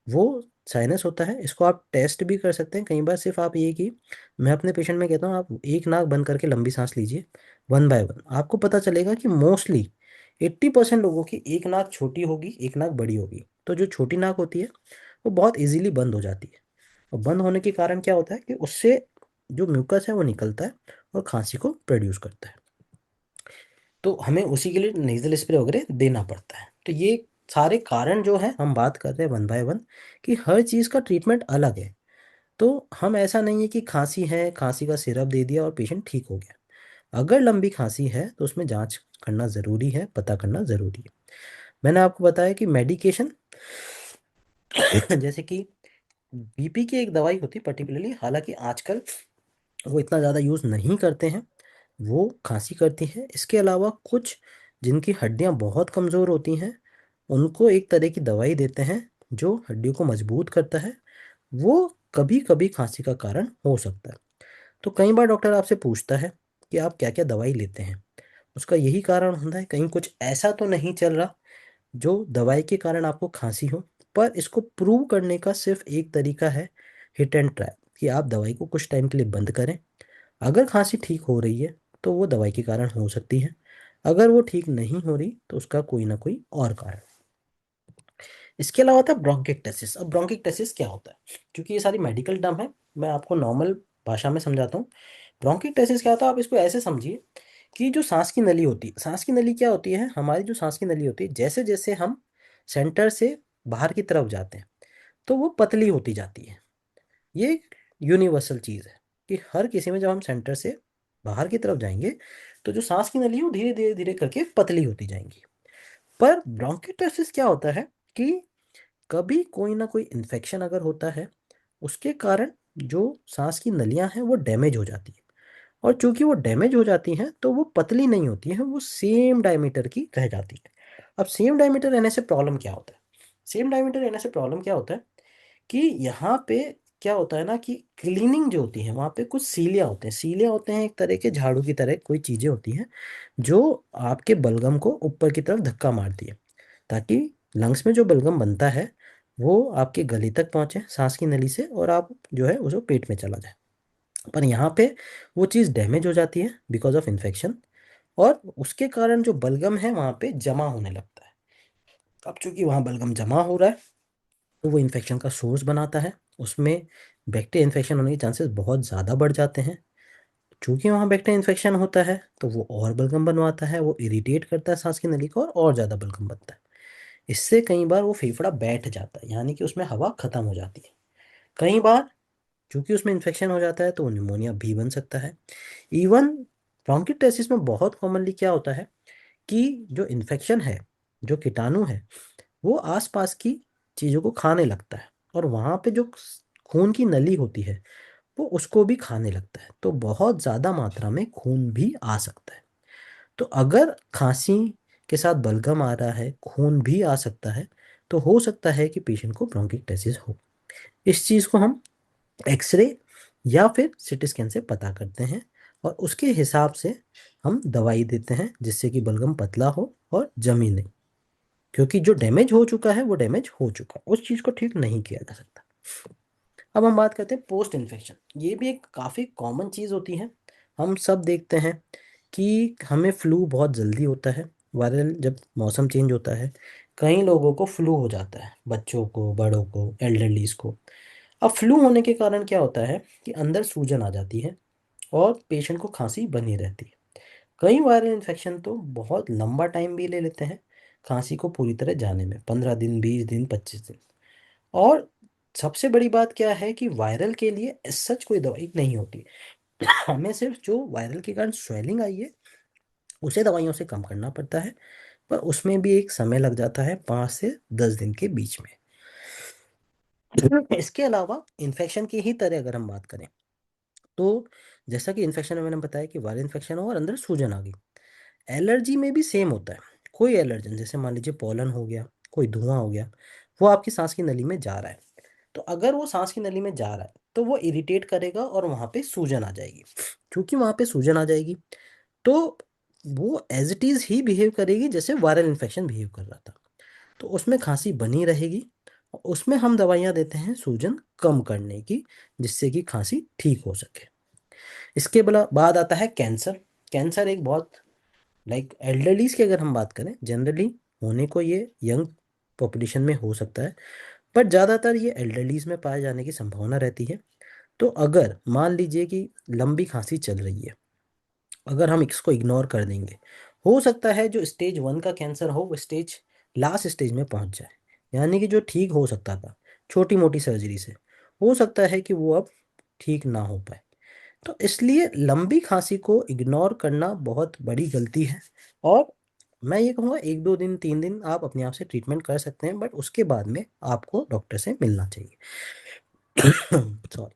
वो साइनस होता है। इसको आप टेस्ट भी कर सकते हैं। कई बार सिर्फ आप ये कि मैं अपने पेशेंट में कहता हूँ आप एक नाक बंद करके लंबी सांस लीजिए, वन बाय वन आपको पता चलेगा कि मोस्टली 80% लोगों की एक नाक छोटी होगी, एक नाक बड़ी होगी। तो जो छोटी नाक होती है वो बहुत इजीली बंद हो जाती है। और बंद होने के कारण क्या होता है कि उससे जो म्यूकस है वो निकलता है और खांसी को प्रोड्यूस करता है। तो हमें उसी के लिए नेजल स्प्रे वगैरह देना पड़ता है। तो ये सारे कारण जो है हम बात कर रहे हैं वन बाय वन, कि हर चीज़ का ट्रीटमेंट अलग है। तो हम ऐसा नहीं है कि खांसी है, खांसी का सिरप दे दिया और पेशेंट ठीक हो गया। अगर लंबी खांसी है तो उसमें जांच करना ज़रूरी है, पता करना ज़रूरी है। मैंने आपको बताया कि मेडिकेशन जैसे कि बीपी की एक दवाई होती है पर्टिकुलरली, हालांकि आजकल वो इतना ज़्यादा यूज़ नहीं करते हैं, वो खांसी करती है। इसके अलावा कुछ जिनकी हड्डियां बहुत कमज़ोर होती हैं उनको एक तरह की दवाई देते हैं जो हड्डियों को मजबूत करता है। वो कभी कभी खांसी का कारण हो सकता है। तो कई बार डॉक्टर आपसे पूछता है कि आप क्या क्या दवाई लेते हैं। उसका यही कारण होता है, कहीं कुछ ऐसा तो नहीं चल रहा जो दवाई के कारण आपको खांसी हो। पर इसको प्रूव करने का सिर्फ एक तरीका है, हिट एंड ट्राई, कि आप दवाई को कुछ टाइम के लिए बंद करें। अगर खांसी ठीक हो रही है तो वो दवाई के कारण हो सकती है, अगर वो ठीक नहीं हो रही तो उसका कोई ना कोई और कारण। इसके अलावा था ब्रोंकिक्टेसिस। अब ब्रोंकिक्टेसिस क्या होता है, क्योंकि ये सारी मेडिकल टर्म है, मैं आपको नॉर्मल भाषा में समझाता हूँ। ब्रोंकिक्टेसिस क्या होता है, आप इसको ऐसे समझिए कि जो सांस की नली होती है, सांस की नली क्या होती है, हमारी जो सांस की नली होती है, जैसे जैसे हम सेंटर से बाहर की तरफ जाते हैं तो वो पतली होती जाती है। ये यूनिवर्सल चीज़ है कि हर किसी में जब हम सेंटर से बाहर की तरफ जाएंगे तो जो सांस की नली है वो धीरे धीरे धीरे करके पतली होती जाएंगी। पर ब्रोंकियोटाइसिस क्या होता है कि कभी कोई ना कोई इन्फेक्शन अगर होता है, उसके कारण जो सांस की नलियां हैं वो डैमेज हो जाती है। और चूंकि वो डैमेज हो जाती हैं तो वो पतली नहीं होती हैं, वो सेम डायमीटर की रह जाती है। अब सेम डायमीटर रहने से प्रॉब्लम क्या होता है, सेम डायमीटर रहने से प्रॉब्लम क्या होता है कि यहाँ पे क्या होता है ना कि क्लीनिंग जो होती है वहाँ पे कुछ सीलिया होते हैं, सीलिया होते हैं एक तरह के झाड़ू की तरह कोई चीज़ें होती हैं जो आपके बलगम को ऊपर की तरफ धक्का मारती है, ताकि लंग्स में जो बलगम बनता है वो आपके गले तक पहुंचे सांस की नली से और आप जो है उसको पेट में चला जाए। पर यहाँ पे वो चीज़ डैमेज हो जाती है बिकॉज ऑफ इन्फेक्शन, और उसके कारण जो बलगम है वहाँ पे जमा होने लगता है। अब चूंकि वहाँ बलगम जमा हो रहा है तो वो इन्फेक्शन का सोर्स बनाता है, उसमें बैक्टीरिया इन्फेक्शन होने के चांसेस बहुत ज़्यादा बढ़ जाते हैं। चूंकि वहाँ बैक्टीरिया इन्फेक्शन होता है तो वो और बलगम बनवाता है, वो इरिटेट करता है सांस की नली को और ज़्यादा बलगम बनता है। इससे कई बार वो फेफड़ा बैठ जाता है, यानी कि उसमें हवा खत्म हो जाती है। कई बार चूंकि उसमें इन्फेक्शन हो जाता है तो निमोनिया भी बन सकता है। इवन ब्रोंकिटिस में बहुत कॉमनली क्या होता है कि जो इन्फेक्शन है, जो कीटाणु है, वो आसपास की चीज़ों को खाने लगता है और वहाँ पे जो खून की नली होती है वो उसको भी खाने लगता है, तो बहुत ज़्यादा मात्रा में खून भी आ सकता है। तो अगर खांसी के साथ बलगम आ रहा है, खून भी आ सकता है, तो हो सकता है कि पेशेंट को ब्रोंकिटिस हो। इस चीज़ को हम एक्सरे या फिर सिटी स्कैन से पता करते हैं और उसके हिसाब से हम दवाई देते हैं जिससे कि बलगम पतला हो और जमी नहीं, क्योंकि जो डैमेज हो चुका है वो डैमेज हो चुका है, उस चीज़ को ठीक नहीं किया जा सकता। अब हम बात करते हैं पोस्ट इन्फेक्शन। ये भी एक काफ़ी कॉमन चीज़ होती है। हम सब देखते हैं कि हमें फ्लू बहुत जल्दी होता है, वायरल जब मौसम चेंज होता है कई लोगों को फ्लू हो जाता है, बच्चों को, बड़ों को, एल्डरलीज को। अब फ्लू होने के कारण क्या होता है कि अंदर सूजन आ जाती है और पेशेंट को खांसी बनी रहती है। कई वायरल इन्फेक्शन तो बहुत लंबा टाइम भी ले लेते हैं खांसी को पूरी तरह जाने में, 15 दिन, 20 दिन, 25 दिन। और सबसे बड़ी बात क्या है कि वायरल के लिए सच कोई दवाई नहीं होती। हमें सिर्फ जो वायरल के कारण स्वेलिंग आई है उसे दवाइयों से कम करना पड़ता है, पर उसमें भी एक समय लग जाता है, 5 से 10 दिन के बीच में। इसके अलावा इन्फेक्शन की ही तरह अगर हम बात करें तो जैसा कि इन्फेक्शन में मैंने बताया कि वायरल इन्फेक्शन हो और अंदर सूजन आ गई, एलर्जी में भी सेम होता है। कोई एलर्जन जैसे मान लीजिए पॉलन हो गया, कोई धुआं हो गया, वो आपकी सांस की नली में जा रहा है, तो अगर वो सांस की नली में जा रहा है तो वो इरिटेट करेगा और वहाँ पे सूजन आ जाएगी। क्योंकि वहाँ पे सूजन आ जाएगी तो वो एज इट इज़ ही बिहेव करेगी जैसे वायरल इन्फेक्शन बिहेव कर रहा था, तो उसमें खांसी बनी रहेगी। और उसमें हम दवाइयाँ देते हैं सूजन कम करने की, जिससे कि खांसी ठीक हो सके। इसके बाद आता है कैंसर। कैंसर एक बहुत लाइक एल्डरलीज की अगर हम बात करें, जनरली होने को ये यंग पॉपुलेशन में हो सकता है, पर ज़्यादातर ये एल्डरलीज में पाए जाने की संभावना रहती है। तो अगर मान लीजिए कि लंबी खांसी चल रही है, अगर हम इसको इग्नोर कर देंगे, हो सकता है जो स्टेज 1 का कैंसर हो वो स्टेज लास्ट स्टेज में पहुंच जाए, यानी कि जो ठीक हो सकता था छोटी मोटी सर्जरी से, हो सकता है कि वो अब ठीक ना हो पाए। तो इसलिए लंबी खांसी को इग्नोर करना बहुत बड़ी गलती है। और मैं ये कहूँगा 1 2 दिन 3 दिन आप अपने आप से ट्रीटमेंट कर सकते हैं, बट उसके बाद में आपको डॉक्टर से मिलना चाहिए। सॉरी।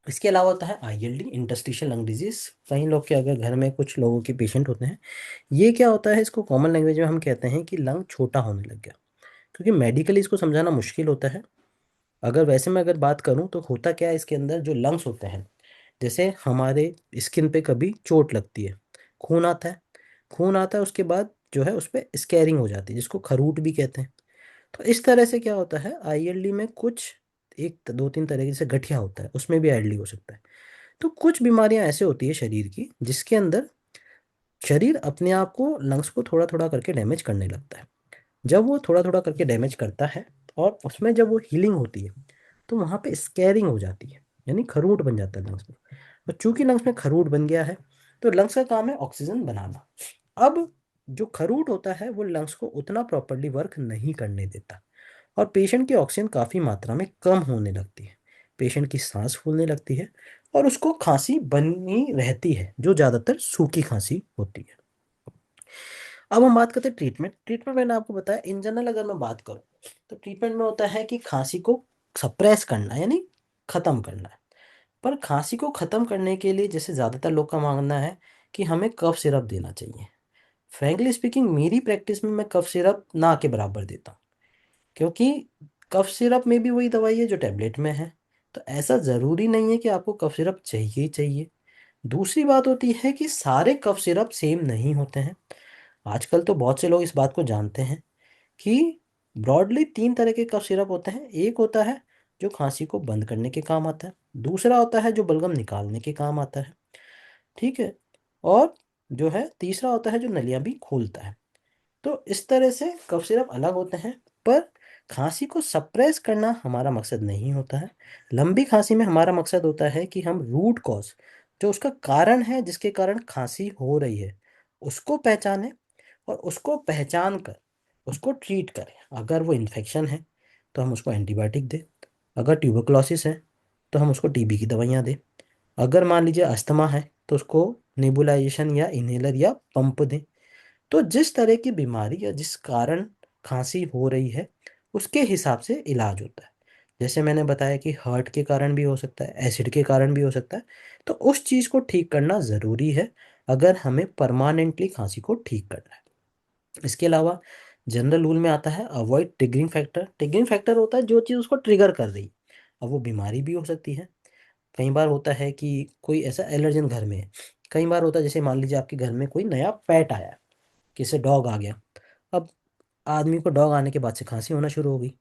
इसके अलावा होता है आईएलडी, इंटरस्टिशियल लंग डिजीज। कई लोग के अगर घर में कुछ लोगों के पेशेंट होते हैं, ये क्या होता है, इसको कॉमन लैंग्वेज में हम कहते हैं कि लंग छोटा होने लग गया। क्योंकि मेडिकली इसको समझाना मुश्किल होता है। अगर वैसे मैं अगर बात करूं तो होता क्या है, इसके अंदर जो लंग्स होते हैं, जैसे हमारे स्किन पे कभी चोट लगती है, खून आता है, खून आता है उसके बाद जो है उस पर स्कैरिंग हो जाती है जिसको खरूट भी कहते हैं। तो इस तरह से क्या होता है आईएलडी में, कुछ 1 2 3 तरह के, जैसे गठिया होता है उसमें भी आईएलडी हो सकता है। तो कुछ बीमारियां ऐसे होती है शरीर की जिसके अंदर शरीर अपने आप को, लंग्स को थोड़ा थोड़ा करके डैमेज करने लगता है। जब वो थोड़ा थोड़ा करके डैमेज करता है और उसमें जब वो हीलिंग होती है तो वहाँ पे स्कैरिंग हो जाती है, यानी खरूट बन जाता है लंग्स में। और चूंकि लंग्स में खरूट बन गया है तो लंग्स का काम है ऑक्सीजन बनाना। अब जो खरूट होता है वो लंग्स को उतना प्रॉपरली वर्क नहीं करने देता, और पेशेंट की ऑक्सीजन काफ़ी मात्रा में कम होने लगती है, पेशेंट की सांस फूलने लगती है, और उसको खांसी बनी रहती है जो ज़्यादातर सूखी खांसी होती है। अब हम बात करते हैं ट्रीटमेंट। ट्रीटमेंट मैंने आपको बताया इन जनरल, अगर मैं बात करूँ तो ट्रीटमेंट में होता है कि खांसी को सप्रेस करना, यानी ख़त्म करना है। पर खांसी को ख़त्म करने के लिए जैसे ज़्यादातर लोग का मानना है कि हमें कफ सिरप देना चाहिए। फ्रैंकली स्पीकिंग मेरी प्रैक्टिस में मैं कफ सिरप ना के बराबर देता हूँ, क्योंकि कफ सिरप में भी वही दवाई है जो टैबलेट में है। तो ऐसा ज़रूरी नहीं है कि आपको कफ सिरप चाहिए ही चाहिए। दूसरी बात होती है कि सारे कफ सिरप सेम नहीं होते हैं। आजकल तो बहुत से लोग इस बात को जानते हैं कि ब्रॉडली 3 तरह के कफ सिरप होते हैं। एक होता है जो खांसी को बंद करने के काम आता है, दूसरा होता है जो बलगम निकालने के काम आता है, ठीक है, और जो है तीसरा होता है जो नलियां भी खोलता है। तो इस तरह से कफ सिरप अलग होते हैं, पर खांसी को सप्रेस करना हमारा मकसद नहीं होता है। लंबी खांसी में हमारा मकसद होता है कि हम रूट कॉज, जो उसका कारण है जिसके कारण खांसी हो रही है, उसको पहचानें, और उसको पहचान कर उसको ट्रीट करें। अगर वो इन्फेक्शन है तो हम उसको एंटीबायोटिक दें, अगर ट्यूबरकुलोसिस है तो हम उसको टीबी की दवाइयाँ दें, अगर मान लीजिए अस्थमा है तो उसको नेबुलाइजेशन या इनहेलर या पंप दें। तो जिस तरह की बीमारी या जिस कारण खांसी हो रही है उसके हिसाब से इलाज होता है। जैसे मैंने बताया कि हार्ट के कारण भी हो सकता है, एसिड के कारण भी हो सकता है, तो उस चीज़ को ठीक करना ज़रूरी है अगर हमें परमानेंटली खांसी को ठीक करना है। इसके अलावा जनरल रूल में आता है avoid triggering factor. Triggering factor होता है जो चीज़ उसको ट्रिगर कर रही है। अब वो बीमारी भी हो सकती है, कई बार होता है कि कोई ऐसा एलर्जन घर में है, कई बार होता है जैसे मान लीजिए आपके घर में कोई नया पेट आया, किसी डॉग आ गया। अब आदमी को डॉग आने के बाद से खांसी होना शुरू हो गई,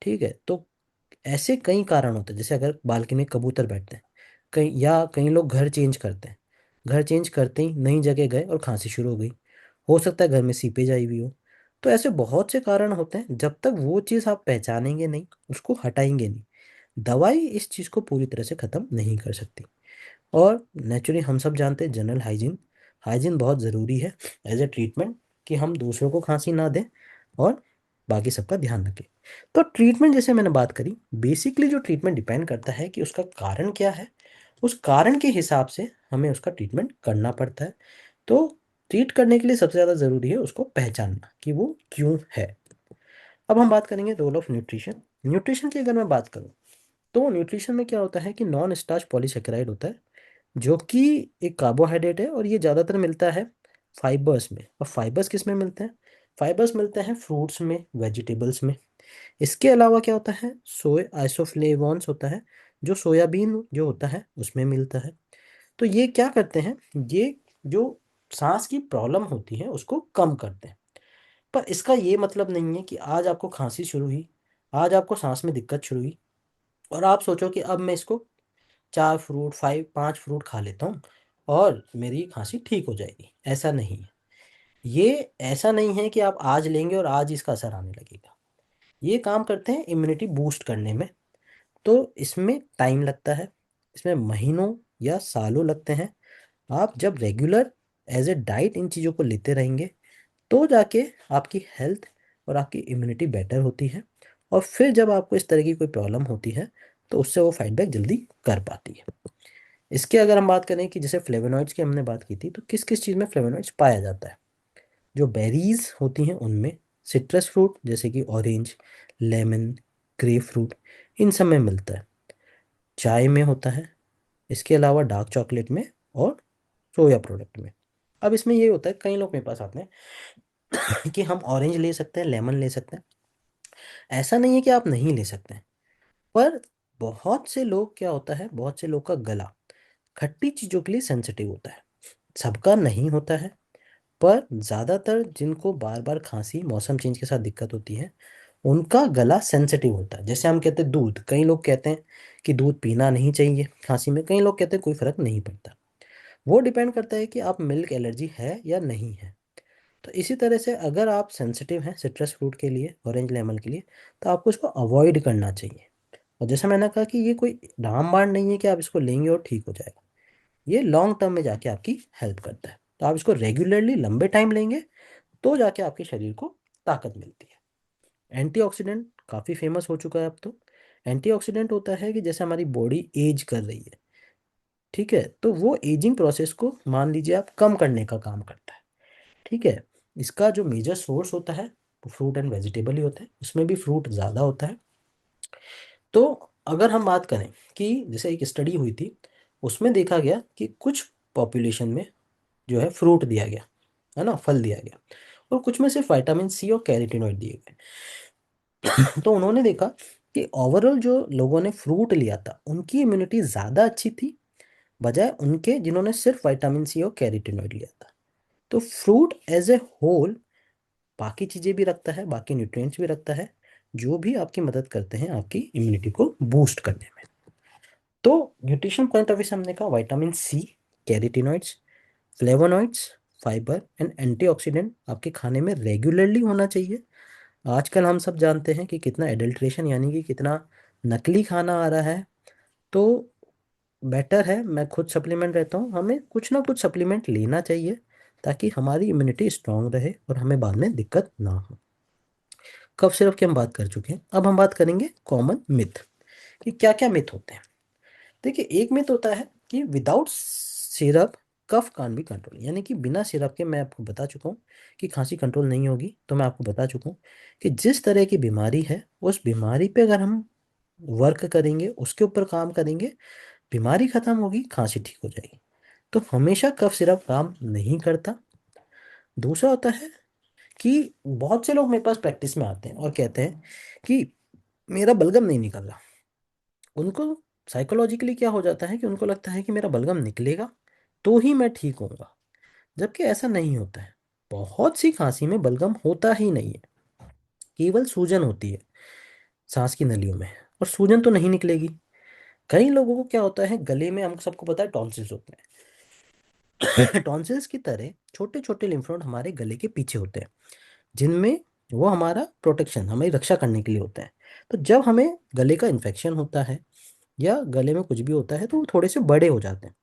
ठीक है। तो ऐसे कई कारण होते हैं, जैसे अगर बालकनी में कबूतर बैठते हैं, कई या कई लोग घर चेंज करते हैं, घर चेंज करते ही नई जगह गए और खांसी शुरू हो गई, हो सकता है घर में सीपेज आई हुई हो। तो ऐसे बहुत से कारण होते हैं, जब तक वो चीज़ आप पहचानेंगे नहीं, उसको हटाएंगे नहीं, दवाई इस चीज़ को पूरी तरह से ख़त्म नहीं कर सकती। और नेचुरली हम सब जानते हैं जनरल हाइजीन, हाइजीन बहुत ज़रूरी है एज ए ट्रीटमेंट, कि हम दूसरों को खांसी ना दें और बाकी सबका ध्यान रखें। तो ट्रीटमेंट जैसे मैंने बात करी, बेसिकली जो ट्रीटमेंट डिपेंड करता है कि उसका कारण क्या है, उस कारण के हिसाब से हमें उसका ट्रीटमेंट करना पड़ता है। तो ट्रीट करने के लिए सबसे ज़्यादा ज़रूरी है उसको पहचानना कि वो क्यों है। अब हम बात करेंगे रोल ऑफ न्यूट्रिशन। न्यूट्रिशन की अगर मैं बात करूँ तो न्यूट्रिशन में क्या होता है कि नॉन स्टार्च पॉलीसेकेराइड होता है, जो कि एक कार्बोहाइड्रेट है, और ये ज़्यादातर मिलता है फाइबर्स में। और फाइबर्स किस में मिलते हैं? फाइबर्स मिलते हैं फ्रूट्स में, वेजिटेबल्स में। इसके अलावा क्या होता है, सोय आइसोफ्लेवोन्स होता है, जो सोयाबीन जो होता है उसमें मिलता है। तो ये क्या करते हैं, ये जो सांस की प्रॉब्लम होती है उसको कम करते हैं। पर इसका ये मतलब नहीं है कि आज आपको खांसी शुरू हुई, आज आपको सांस में दिक्कत शुरू हुई, और आप सोचो कि अब मैं इसको 4 फ्रूट 5 फ्रूट खा लेता हूँ और मेरी खांसी ठीक हो जाएगी। ऐसा नहीं है। ये ऐसा नहीं है कि आप आज लेंगे और आज इसका असर आने लगेगा। ये काम करते हैं इम्यूनिटी बूस्ट करने में। तो इसमें टाइम लगता है, इसमें महीनों या सालों लगते हैं। आप जब रेगुलर एज ए डाइट इन चीज़ों को लेते रहेंगे तो जाके आपकी हेल्थ और आपकी इम्यूनिटी बेटर होती है, और फिर जब आपको इस तरह की कोई प्रॉब्लम होती है तो उससे वो फाइट बैक जल्दी कर पाती है। इसके अगर हम बात करें कि जैसे फ्लेवोनॉइड्स की हमने बात की थी, तो किस किस चीज़ में फ्लेवोनॉइड्स पाया जाता है? जो बेरीज होती हैं उनमें, सिट्रस फ्रूट जैसे कि ऑरेंज, लेमन, ग्रेप फ्रूट, इन सब में मिलता है, चाय में होता है, इसके अलावा डार्क चॉकलेट में, और सोया प्रोडक्ट में। अब इसमें ये होता है, कई लोग मेरे पास आते हैं कि हम ऑरेंज ले सकते हैं, लेमन ले सकते हैं। ऐसा नहीं है कि आप नहीं ले सकते हैं, पर बहुत से लोग, क्या होता है, बहुत से लोग का गला खट्टी चीज़ों के लिए सेंसिटिव होता है। सबका नहीं होता है, पर ज़्यादातर जिनको बार बार खांसी मौसम चेंज के साथ दिक्कत होती है उनका गला सेंसिटिव होता है। जैसे हम कहते हैं दूध, कई लोग कहते हैं कि दूध पीना नहीं चाहिए खांसी में, कई लोग कहते हैं कोई फ़र्क नहीं पड़ता। वो डिपेंड करता है कि आप मिल्क एलर्जी है या नहीं है। तो इसी तरह से अगर आप सेंसिटिव हैं सिट्रस फ्रूट के लिए, ऑरेंज लेमन के लिए, तो आपको इसको अवॉइड करना चाहिए। और जैसा मैंने कहा कि ये कोई रामबाण नहीं है कि आप इसको लेंगे और ठीक हो जाएगा। ये लॉन्ग टर्म में जाके आपकी हेल्प करता है। तो आप इसको रेगुलरली लंबे टाइम लेंगे तो जाके आपके शरीर को ताकत मिलती है। एंटीऑक्सीडेंट काफ़ी फेमस हो चुका है अब तो। एंटीऑक्सीडेंट होता है कि जैसे हमारी बॉडी एज कर रही है, ठीक है, तो वो एजिंग प्रोसेस को मान लीजिए आप कम करने का काम करता है। ठीक है। इसका जो मेजर सोर्स होता है वो फ्रूट एंड वेजिटेबल ही होता है, उसमें भी फ्रूट ज़्यादा होता है। तो अगर हम बात करें कि जैसे एक स्टडी हुई थी, उसमें देखा गया कि कुछ पॉपुलेशन में जो है फ्रूट दिया गया, है ना, फल दिया गया, और कुछ में सिर्फ विटामिन सी और कैरोटीनॉइड दिए गए। तो उन्होंने देखा कि ओवरऑल जो लोगों ने फ्रूट लिया था उनकी इम्यूनिटी ज़्यादा अच्छी थी, बजाय उनके जिन्होंने सिर्फ विटामिन सी और कैरोटीनॉइड लिया था। तो फ्रूट एज ए होल बाकी चीज़ें भी रखता है, बाकी न्यूट्रिएंट्स भी रखता है, जो भी आपकी मदद करते हैं आपकी इम्यूनिटी को बूस्ट करने में। तो न्यूट्रिशन पॉइंट ऑफ व्यू से हमने कहा vitamin C, carotenoids, flavonoids, fibre and antioxidant आपके खाने में रेगुलरली होना चाहिए। आजकल हम सब जानते हैं कि कितना एडल्ट्रेशन यानी कि कितना नकली खाना आ रहा है। तो बेटर है, मैं खुद सप्लीमेंट रहता हूँ, हमें कुछ ना कुछ सप्लीमेंट लेना चाहिए ताकि हमारी इम्यूनिटी स्ट्रांग रहे और हमें बाद में दिक्कत ना हो। कफ सिरप की हम बात कर चुके हैं, अब हम बात करेंगे कॉमन मिथ कि क्या क्या मिथ होते हैं। देखिए, एक मिथ होता है कि without syrup cough can be control, यानी कि बिना सिरप के, मैं आपको बता चुका हूँ कि खांसी कंट्रोल नहीं होगी। तो मैं आपको बता चुका हूँ कि जिस तरह की बीमारी है उस बीमारी पे अगर हम वर्क करेंगे, उसके ऊपर काम करेंगे, बीमारी खत्म होगी, खांसी ठीक हो जाएगी। तो हमेशा कफ सिरप काम नहीं करता। दूसरा होता है कि बहुत से लोग मेरे पास प्रैक्टिस में आते हैं और कहते हैं कि मेरा बलगम नहीं निकल रहा। उनको साइकोलॉजिकली क्या हो जाता है कि उनको लगता है कि मेरा बलगम निकलेगा तो ही मैं ठीक होऊंगा, जबकि ऐसा नहीं होता है। बहुत सी खांसी में बलगम होता ही नहीं है, केवल सूजन होती है सांस की नलियों में, और सूजन तो नहीं निकलेगी। कई लोगों को क्या होता है, गले में, हम सबको पता है टॉन्सिल्स होते हैं। टॉन्सिल्स की तरह छोटे छोटे लिम्फ नोड हमारे गले के पीछे होते हैं, जिनमें वो हमारा प्रोटेक्शन, हमारी रक्षा करने के लिए होता है। तो जब हमें गले का इन्फेक्शन होता है या गले में कुछ भी होता है तो वो थोड़े से बड़े हो जाते हैं।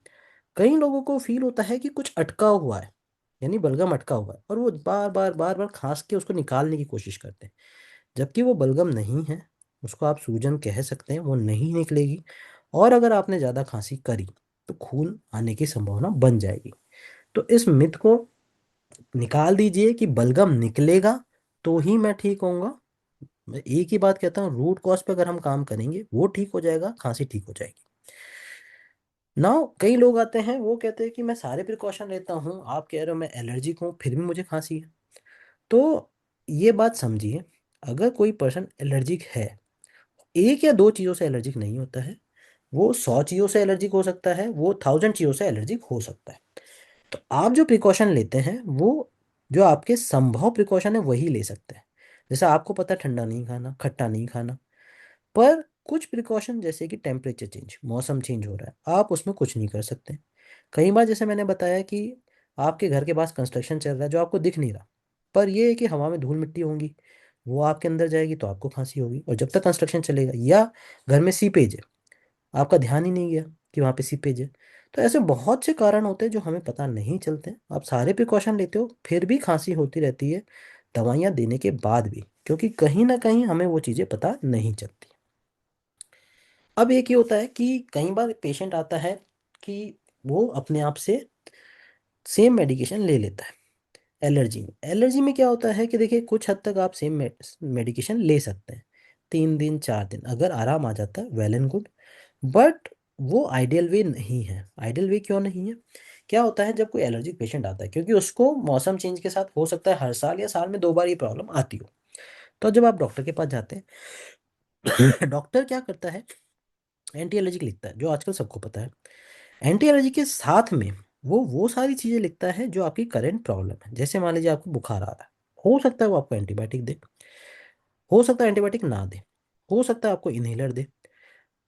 कई लोगों को फील होता है कि कुछ अटका हुआ है, यानी बलगम अटका हुआ है, और वो बार बार बार बार खांस के उसको निकालने की कोशिश करते हैं, जबकि वो बलगम नहीं है। उसको आप सूजन कह सकते हैं, वो नहीं निकलेगी। और अगर आपने ज़्यादा खांसी करी तो खून आने की संभावना बन जाएगी। तो इस मिथ को निकाल दीजिए कि बलगम निकलेगा तो ही मैं ठीक होऊंगा। मैं एक ही बात कहता हूँ, रूट कॉज पे अगर हम काम करेंगे वो ठीक हो जाएगा, खांसी ठीक हो जाएगी। नाउ कई लोग आते हैं, वो कहते हैं कि मैं सारे प्रिकॉशन लेता हूँ, आप कह रहे हो मैं एलर्जिक हूँ फिर भी मुझे खांसी है। तो ये बात समझिए, अगर कोई पर्सन एलर्जिक है, एक या दो चीज़ों से एलर्जिक नहीं होता है, वो 100 चीज़ों से एलर्जिक हो सकता है, वो 1000 चीज़ों से एलर्जिक हो सकता है। तो आप जो प्रिकॉशन लेते हैं वो जो आपके संभव प्रिकॉशन है वही ले सकते हैं। जैसे आपको पता है ठंडा नहीं खाना, खट्टा नहीं खाना, पर कुछ प्रिकॉशन जैसे कि टेम्परेचर चेंज, मौसम चेंज हो रहा है, आप उसमें कुछ नहीं कर सकते। कई बार जैसे मैंने बताया कि आपके घर के पास कंस्ट्रक्शन चल रहा है जो आपको दिख नहीं रहा, पर ये है कि हवा में धूल मिट्टी होंगी, वो आपके अंदर जाएगी तो आपको खांसी होगी, और जब तक कंस्ट्रक्शन चलेगा, या घर में सीपेज है, आपका ध्यान ही नहीं गया कि वहाँ पे सीपेज है। तो ऐसे बहुत से कारण होते हैं जो हमें पता नहीं चलते। आप सारे प्रिकॉशन लेते हो फिर भी खांसी होती रहती है, दवाइयाँ देने के बाद भी, क्योंकि कहीं ना कहीं हमें वो चीज़ें पता नहीं चलती। अब एक ये होता है कि कई बार पेशेंट आता है कि वो अपने आप से सेम मेडिकेशन ले लेता है। एलर्जी में क्या होता है कि देखिए, कुछ हद तक आप सेम मेडिकेशन ले सकते हैं, 3 दिन 4 दिन अगर आराम आ जाता है, वेल एंड गुड। बट वो आइडियल वे नहीं है। आइडियल वे क्यों नहीं है? क्या होता है जब कोई एलर्जिक पेशेंट आता है, क्योंकि उसको मौसम चेंज के साथ हो सकता है हर साल या साल में 2 बार ये प्रॉब्लम आती हो। तो जब आप डॉक्टर के पास जाते हैं, डॉक्टर क्या करता है, एंटी एलर्जिक लिखता है, जो आजकल सबको पता है। एंटी एलर्जी के साथ में वो सारी चीज़ें लिखता है जो आपकी करेंट प्रॉब्लम है। जैसे मान लीजिए आपको बुखार आ रहा है, हो सकता है वो आपको एंटीबायोटिक दे, हो सकता है एंटीबायोटिक ना दे, हो सकता है आपको इनहेलर दे,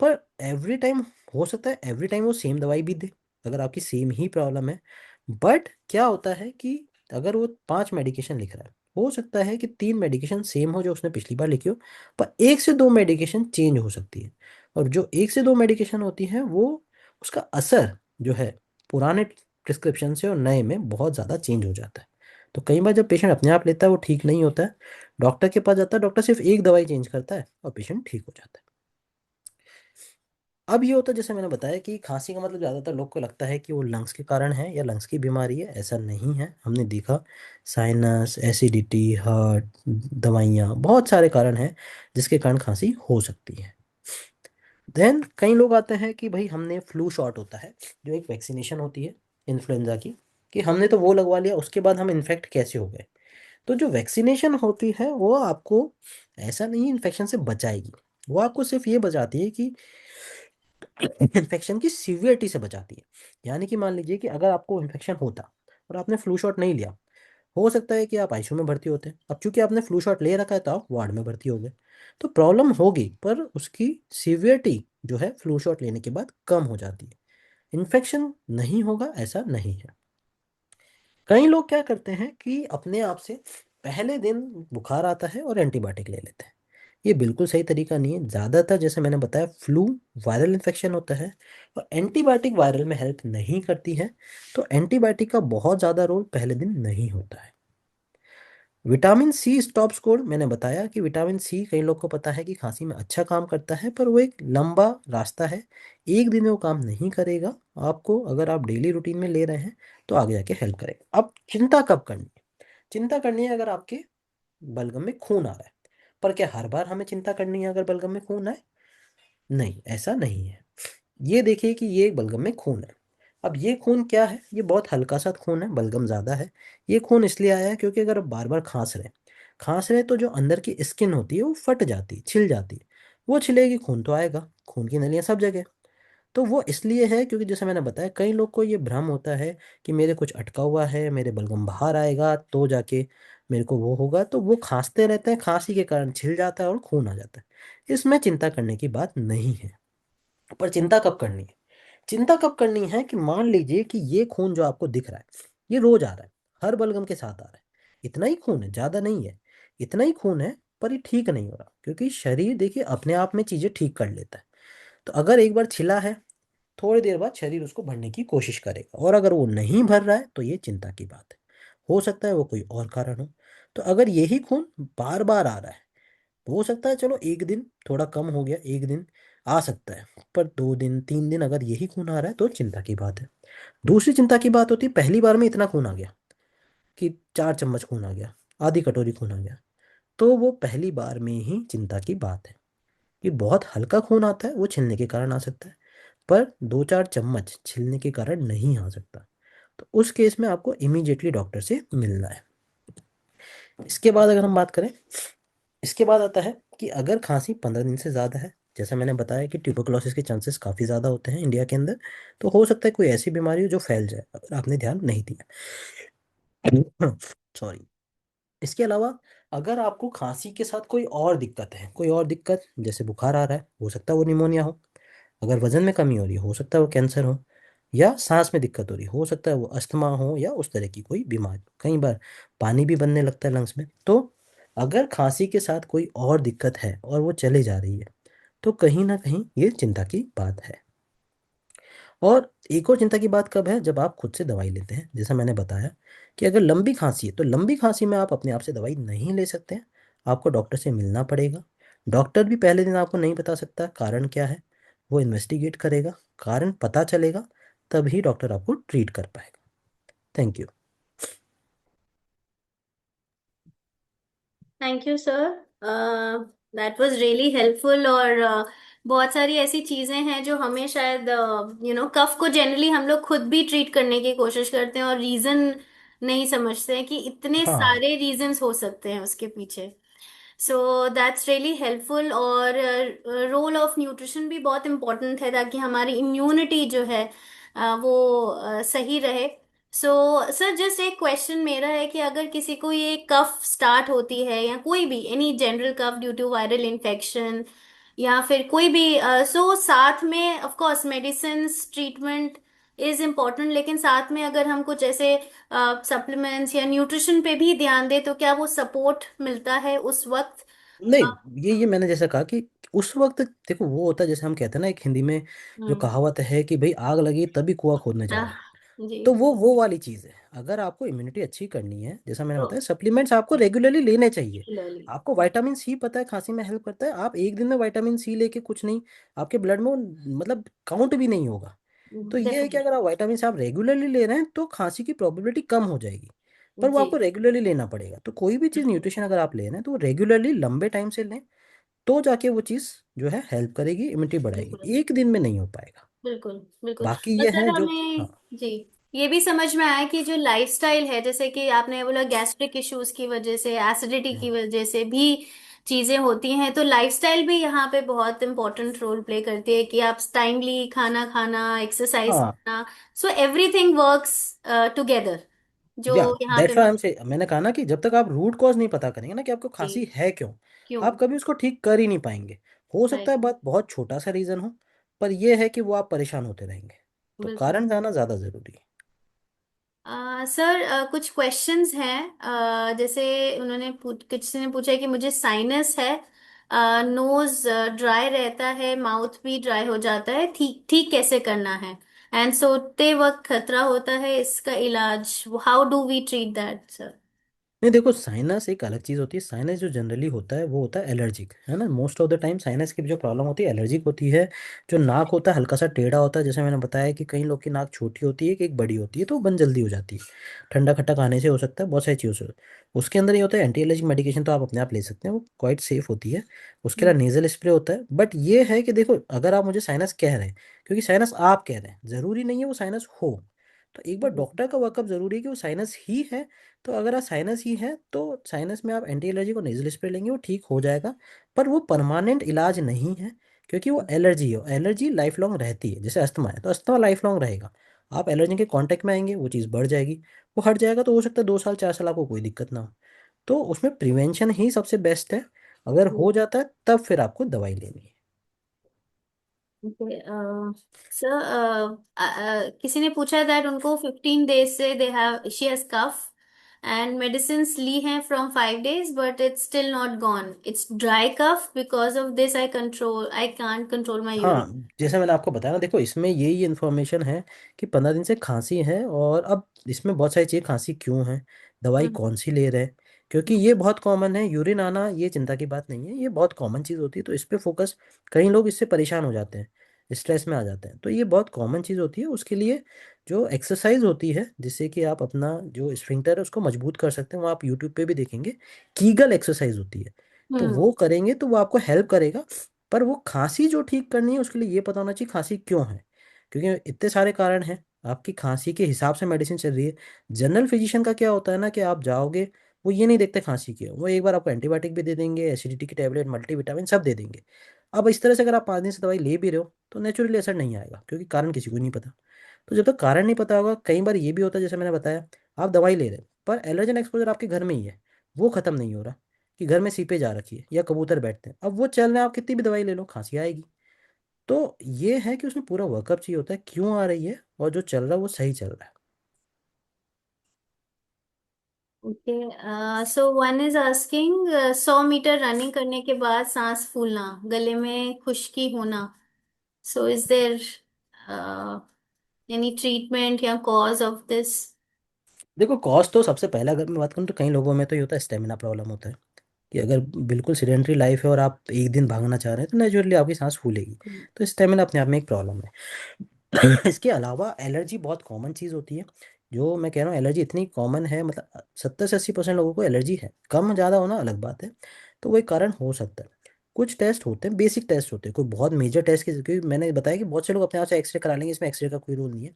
पर एवरी टाइम, हो सकता है एवरी टाइम वो सेम दवाई भी दे अगर आपकी सेम ही प्रॉब्लम है। बट क्या होता है कि अगर वो 5 मेडिकेशन लिख रहा है, हो सकता है कि 3 मेडिकेशन सेम हो जो उसने पिछली बार लिखी हो, पर 1 से 2 मेडिकेशन चेंज हो सकती है। और जो 1 से 2 मेडिकेशन होती है वो, उसका असर जो है पुराने प्रिस्क्रिप्शन से और नए में बहुत ज़्यादा चेंज हो जाता है। तो कई बार जब पेशेंट अपने आप लेता है वो ठीक नहीं होता है, डॉक्टर के पास जाता है, डॉक्टर सिर्फ एक दवाई चेंज करता है और पेशेंट ठीक हो जाता है। अब ये होता है जैसे मैंने बताया कि खांसी का मतलब ज़्यादातर लोग को लगता है कि वो लंग्स के कारण है या लंग्स की बीमारी है, ऐसा नहीं है। हमने देखा साइनस, एसिडिटी, हार्ट, दवाइयाँ, बहुत सारे कारण हैं जिसके कारण खांसी हो सकती है। देन कई लोग आते हैं कि भाई हमने फ्लू शॉट होता है जो एक वैक्सीनेशन होती है इन्फ्लुएंजा की, कि हमने तो वो लगवा लिया, उसके बाद हम इन्फेक्ट कैसे हो गए। तो जो वैक्सीनेशन होती है वो आपको ऐसा नहीं इन्फेक्शन से बचाएगी, वो आपको सिर्फ ये बचाती है कि इन्फेक्शन की सीवियरिटी से बचाती है। यानी कि मान लीजिए कि अगर आपको इन्फेक्शन होता और आपने फ्लू शॉट नहीं लिया, हो सकता है कि आप आईसीयू में भर्ती होते। अब चूंकि आपने फ्लू शॉट ले रखा है तो आप वार्ड में भर्ती हो गए, तो प्रॉब्लम होगी पर उसकी सीवियरिटी जो है फ्लू शॉट लेने के बाद कम हो जाती है। इन्फेक्शन नहीं होगा ऐसा नहीं है। कई लोग क्या करते हैं कि अपने आप से पहले दिन बुखार आता है और एंटीबायोटिक ले लेते हैं। ये बिल्कुल सही तरीका नहीं है। ज़्यादातर जैसे मैंने बताया फ्लू वायरल इन्फेक्शन होता है और एंटीबायोटिक वायरल में हेल्प नहीं करती है, तो एंटीबायोटिक का बहुत ज़्यादा रोल पहले दिन नहीं होता है। विटामिन सी स्टॉप स्कोर मैंने बताया कि विटामिन सी कई लोग को पता है कि खांसी में अच्छा काम करता है, पर वो एक लंबा रास्ता है, एक दिन में वो काम नहीं करेगा। आपको अगर आप डेली रूटीन में ले रहे हैं तो आगे जाके हेल्प करेगा। अब चिंता कब करनी है? चिंता करनी है अगर आपके बलगम में खून आ रहा है। पर क्या हर बार हमें चिंता करनी है अगर बलगम में खून आए? नहीं, ऐसा नहीं है। ये देखिए कि ये बलगम में खून है। अब ये खून क्या है? ये बहुत हल्का सा खून है, बलगम ज़्यादा है। ये खून इसलिए आया है क्योंकि अगर आप बार बार खांस रहे तो जो अंदर की स्किन होती है वो फट जाती है, छिल जाती है। वो छिलेगी, खून तो आएगा, खून की नलियाँ सब जगह। तो वो इसलिए है क्योंकि जैसे मैंने बताया कई लोग को ये भ्रम होता है कि मेरे कुछ अटका हुआ है, मेरे बलगम बाहर आएगा तो जाके मेरे को वो होगा, तो वो खांसते रहते हैं, खांसी के कारण छिल जाता है और खून आ जाता है। इसमें चिंता करने की बात नहीं है। पर चिंता कब करनी है? चिंता कब करनी है कि मान लीजिए कि ये खून जो आपको दिख रहा है ये रोज आ रहा है, हर बलगम के साथ आ रहा है। इतना ही खून है, ज्यादा नहीं है, इतना ही खून है, पर ये ठीक नहीं हो रहा क्योंकि शरीर देखिए अपने आप में चीजें ठीक कर लेता है। तो अगर एक बार छिला है, थोड़ी देर बाद शरीर उसको भरने की कोशिश करेगा, और अगर वो नहीं भर रहा है तो ये चिंता की बात है। हो सकता है वो कोई और कारण हो। तो अगर यही खून बार बार आ रहा है, हो सकता है चलो एक दिन थोड़ा कम हो गया, एक दिन आ सकता है, पर 2 दिन 3 दिन अगर यही खून आ रहा है तो चिंता की बात है। दूसरी चिंता की बात होती है पहली बार में इतना खून आ गया कि 4 चम्मच खून आ गया, आधी कटोरी खून आ गया, तो वो पहली बार में ही चिंता की बात है। कि बहुत हल्का खून आता है वो छिलने के कारण आ सकता है, पर 2-4 चम्मच छिलने के कारण नहीं आ सकता। तो उस केस में आपको इमीडिएटली डॉक्टर से मिलना है। इसके बाद अगर हम बात करें, इसके बाद आता है कि अगर खांसी 15 दिन से ज़्यादा है, जैसा मैंने बताया कि ट्यूबरकुलोसिस के चांसेस काफ़ी ज़्यादा होते हैं इंडिया के अंदर, तो हो सकता है कोई ऐसी बीमारी हो जो फैल जाए अगर आपने ध्यान नहीं दिया। सॉरी। इसके अलावा अगर आपको खांसी के साथ कोई और दिक्कत है, कोई और दिक्कत जैसे बुखार आ रहा है, हो सकता है वो निमोनिया हो। अगर वजन में कमी हो रही हो सकता है वो कैंसर हो। या सांस में दिक्कत हो रही हो सकता है वो अस्थमा हो या उस तरह की कोई बीमारी। कई बार पानी भी बनने लगता है लंग्स में। तो अगर खांसी के साथ कोई और दिक्कत है और वो चले जा रही है तो कहीं ना कहीं ये चिंता की बात है। और एक और चिंता की बात कब है? जब आप खुद से दवाई लेते हैं। जैसा मैंने बताया कि अगर लंबी खांसी है तो लंबी खांसी में आप अपने आप से दवाई नहीं ले सकते हैं, आपको डॉक्टर से मिलना पड़ेगा। डॉक्टर भी पहले दिन आपको नहीं बता सकता कारण क्या है, वो इन्वेस्टिगेट करेगा, कारण पता चलेगा, तभी डॉक्टर आपको ट्रीट कर पाएगा। Thank you. Thank you sir, that was really helpful. और बहुत सारी ऐसी चीजें हैं जो हमें शायद कफ को जनरली हम लोग खुद भी ट्रीट करने की कोशिश करते हैं और रीजन नहीं समझते हैं कि इतने हाँ। सारे रीजंस हो सकते हैं उसके पीछे। So that's really helpful. और रोल ऑफ न्यूट्रिशन भी बहुत इम्पोर्टेंट है ताकि हमारी इम्यूनिटी जो है वो सही रहे। सो सर, जस्ट एक क्वेश्चन मेरा है कि अगर किसी को ये कफ स्टार्ट होती है या कोई भी any general cough due to viral infection या फिर कोई भी सो साथ में of course medicine treatment is important, लेकिन साथ में अगर हम कुछ ऐसे सप्लीमेंट्स या न्यूट्रिशन पे भी ध्यान दे तो क्या वो सपोर्ट मिलता है उस वक्त? नहीं, ये मैंने जैसा कहा कि उस वक्त देखो वो होता है जैसे हम कहते हैं ना एक हिंदी में जो हम्म। कहावत है कि भाई आग लगी तभी कुआं खोदने जा रहे हैं। जी। तो वो वाली चीज़ है। अगर आपको इम्यूनिटी अच्छी करनी है, जैसा मैंने तो बताया, सप्लीमेंट्स आपको रेगुलरली लेने चाहिए। रेगुलरली। आपको विटामिन सी पता है खांसी में हेल्प करता है, आप एक दिन में विटामिन सी लेके कुछ नहीं, आपके ब्लड में वो मतलब काउंट भी नहीं होगा। तो ये है कि अगर डेफिनेटली। आप विटामिन सी आप रेगुलरली ले रहे हैं तो खांसी की प्रोबेबिलिटी कम हो जाएगी। पर वो जी। आपको रेगुलरली लेना पड़ेगा। तो कोई भी चीज़ न्यूट्रिशन अगर आप ले रहे हैं तो वो रेगुलरली लंबे टाइम से लें, तो जाके वो चीज़ जो है हेल्प करेगी, इम्यूनिटी बिल्कुल बढ़ाएगी। एक दिन में नहीं हो पाएगा। बिल्कुल बिल्कुल। बाकी और ये सर है जो, हमें, हाँ, जी, ये भी समझ में आया कि जो लाइफस्टाइल है, जैसे कि आपने बोला गैस्ट्रिक इश्यूज की वजह से, एसिडिटी की हाँ, वजह से भी चीजें होती हैं, तो लाइफस्टाइल भी यहाँ पे बहुत इंपॉर्टेंट रोल प्ले करती है कि आप टाइमली खाना खाना, एक्सरसाइज हाँ, करना, सो एवरीथिंग वर्क्स टुगेदर, जो या यहाँ पे दैट्स व्हाई से मैंने कहा ना कि जब तक आप रूट कॉज नहीं पता करेंगे ना कि आपको जी। खांसी है क्यों, क्यों? आप कभी उसको ठीक कर ही नहीं पाएंगे। हो सकता राइट। है बात बहुत छोटा सा रीजन हो, पर यह है कि वो आप परेशान होते रहेंगे। तो बिल्कुल। कारण जानना ज्यादा जरूरी है। सर कुछ क्वेश्चंस हैं, जैसे उन्होंने किसी ने पूछा है कि मुझे साइनस है, नोज ड्राई रहता है, माउथ भी ड्राई हो जाता है, ठीक ठीक कैसे करना है, एंड सोते वक्त खतरा होता है, इसका इलाज, how do we treat that sir? नहीं देखो, साइनस एक अलग चीज होती है। साइनस जो जनरली होता है वो होता है एलर्जिक, है ना। Most of the time sinus की जो प्रॉब्लम होती है एलर्जिक होती है। जो नाक होता है हल्का सा टेढ़ा होता है, जैसे मैंने बताया कि कई लोग की नाक छोटी होती है कि एक बड़ी होती है, तो वो बंद जल्दी हो जाती है। ठंडा खट्टा खाने से हो सकता है, बहुत सारी चीज़ों से। उसके अंदर ये होता है एंटी एलर्जिक मेडिकेशन तो आप अपने आप ले सकते हैं, वो क्वाइट सेफ होती है। उसके हम्म। अलावा नेजल स्प्रे होता है। बट ये है कि देखो, अगर आप मुझे साइनस कह रहे हैं, क्योंकि साइनस आप कह रहे हैं, जरूरी नहीं है वो साइनस हो। तो एक बार डॉक्टर का वर्कअप जरूरी है कि वो साइनस ही है। तो अगर आप साइनस ही है तो साइनस में आप एंटी एलर्जी को नेजल स्प्रे लेंगे, वो ठीक हो जाएगा। पर वो परमानेंट इलाज नहीं है, क्योंकि वो एलर्जी है। एलर्जी लाइफ लॉन्ग रहती है। जैसे अस्थमा है तो अस्थमा लाइफ लॉन्ग रहेगा। आप एलर्जी के कांटेक्ट में आएंगे, वो चीज़ बढ़ जाएगी, वो हट जाएगा, तो हो सकता है 2 साल 4 साल आपको कोई दिक्कत ना हो। तो उसमें प्रिवेंशन ही सबसे बेस्ट है। अगर हो जाता है तब फिर आपको दवाई लेनी है। ओके सर, किसी ने पूछा दैट उनको 15 डेज से they have she has cough and medicine ली हैं from 5 days, but it's still not gone, it's dry cough, because of this I can't control my urine. हाँ, जैसे मैंने आपको बताया ना, देखो इसमें यही इन्फॉर्मेशन है कि 15 दिन से खांसी है। और अब इसमें बहुत सारी चीज़, खांसी क्यों है, दवाई हम्म। कौन सी ले रहे हैं। क्योंकि ये बहुत कॉमन है, यूरिन आना ये चिंता की बात नहीं है, ये बहुत कॉमन चीज़ होती है। तो इस पे फोकस, कई लोग इससे परेशान हो जाते हैं, स्ट्रेस में आ जाते हैं। तो ये बहुत कॉमन चीज़ होती है। उसके लिए जो एक्सरसाइज होती है जिससे कि आप अपना जो स्फिंक्टर है उसको मजबूत कर सकते हैं, वो आप यूट्यूब पे भी देखेंगे, कीगल एक्सरसाइज होती है। तो हम्म। वो करेंगे तो वो आपको हेल्प करेगा। पर वो खांसी जो ठीक करनी है उसके लिए ये पता होना चाहिए खांसी क्यों है। क्योंकि इतने सारे कारण हैं, आपकी खांसी के हिसाब से मेडिसिन चल रही है। जनरल फिजिशियन का क्या होता है ना कि आप जाओगे, वो ये नहीं देखते खांसी की है, वो एक बार आपको एंटीबायोटिक भी दे देंगे, एसिडिटी की टेबलेट, मल्टीविटामिन सब दे देंगे। अब इस तरह से अगर आप 5 दिन से दवाई ले भी रहे हो तो नेचुरली असर नहीं आएगा, क्योंकि कारण किसी को नहीं पता। तो जब तक कारण नहीं पता होगा, कई बार ये भी होता है जैसे मैंने बताया, आप दवाई ले रहे हैं पर एलर्जन एक्सपोजर आपके घर में ही है, वो खत्म नहीं हो रहा, कि घर में सीपेज आ रखी है या कबूतर बैठते हैं, अब वो चल रहे हैं, आप कितनी भी दवाई ले लो खांसी आएगी। तो ये है कि उसमें पूरा वर्कअप चाहिए होता है क्यों आ रही है, और जो चल रहा है वो सही चल रहा है। Okay, so one is asking, 100 metre running करने के बाद सांस फूलना, गले में खुश्की होना, so is there any treatment या कॉज ऑफ दिस? देखो, कॉस्ट तो सबसे पहले अगर मैं बात करूँ तो कई लोगों में तो ये होता है, स्टेमिना प्रॉब्लम होता है। कि अगर बिल्कुल सीडेंट्री लाइफ है और आप एक दिन भागना चाह रहे हैं तो नेचुरली आपकी सांस फूलेगी। तो स्टेमिना अपने आप में एक प्रॉब्लम है। इसके अलावा एलर्जी बहुत कॉमन चीज़ होती है। जो मैं कह रहा हूँ, एलर्जी इतनी कॉमन है, मतलब 70 से 80% लोगों को एलर्जी है। कम ज़्यादा होना अलग बात है। तो वो एक कारण हो सकता है। कुछ टेस्ट होते हैं, बेसिक टेस्ट होते हैं, कोई बहुत मेजर टेस्ट की, क्योंकि मैंने बताया कि बहुत से लोग अपने आप से एक्सरे करा लेंगे, इसमें एक्सरे का कोई रोल नहीं है।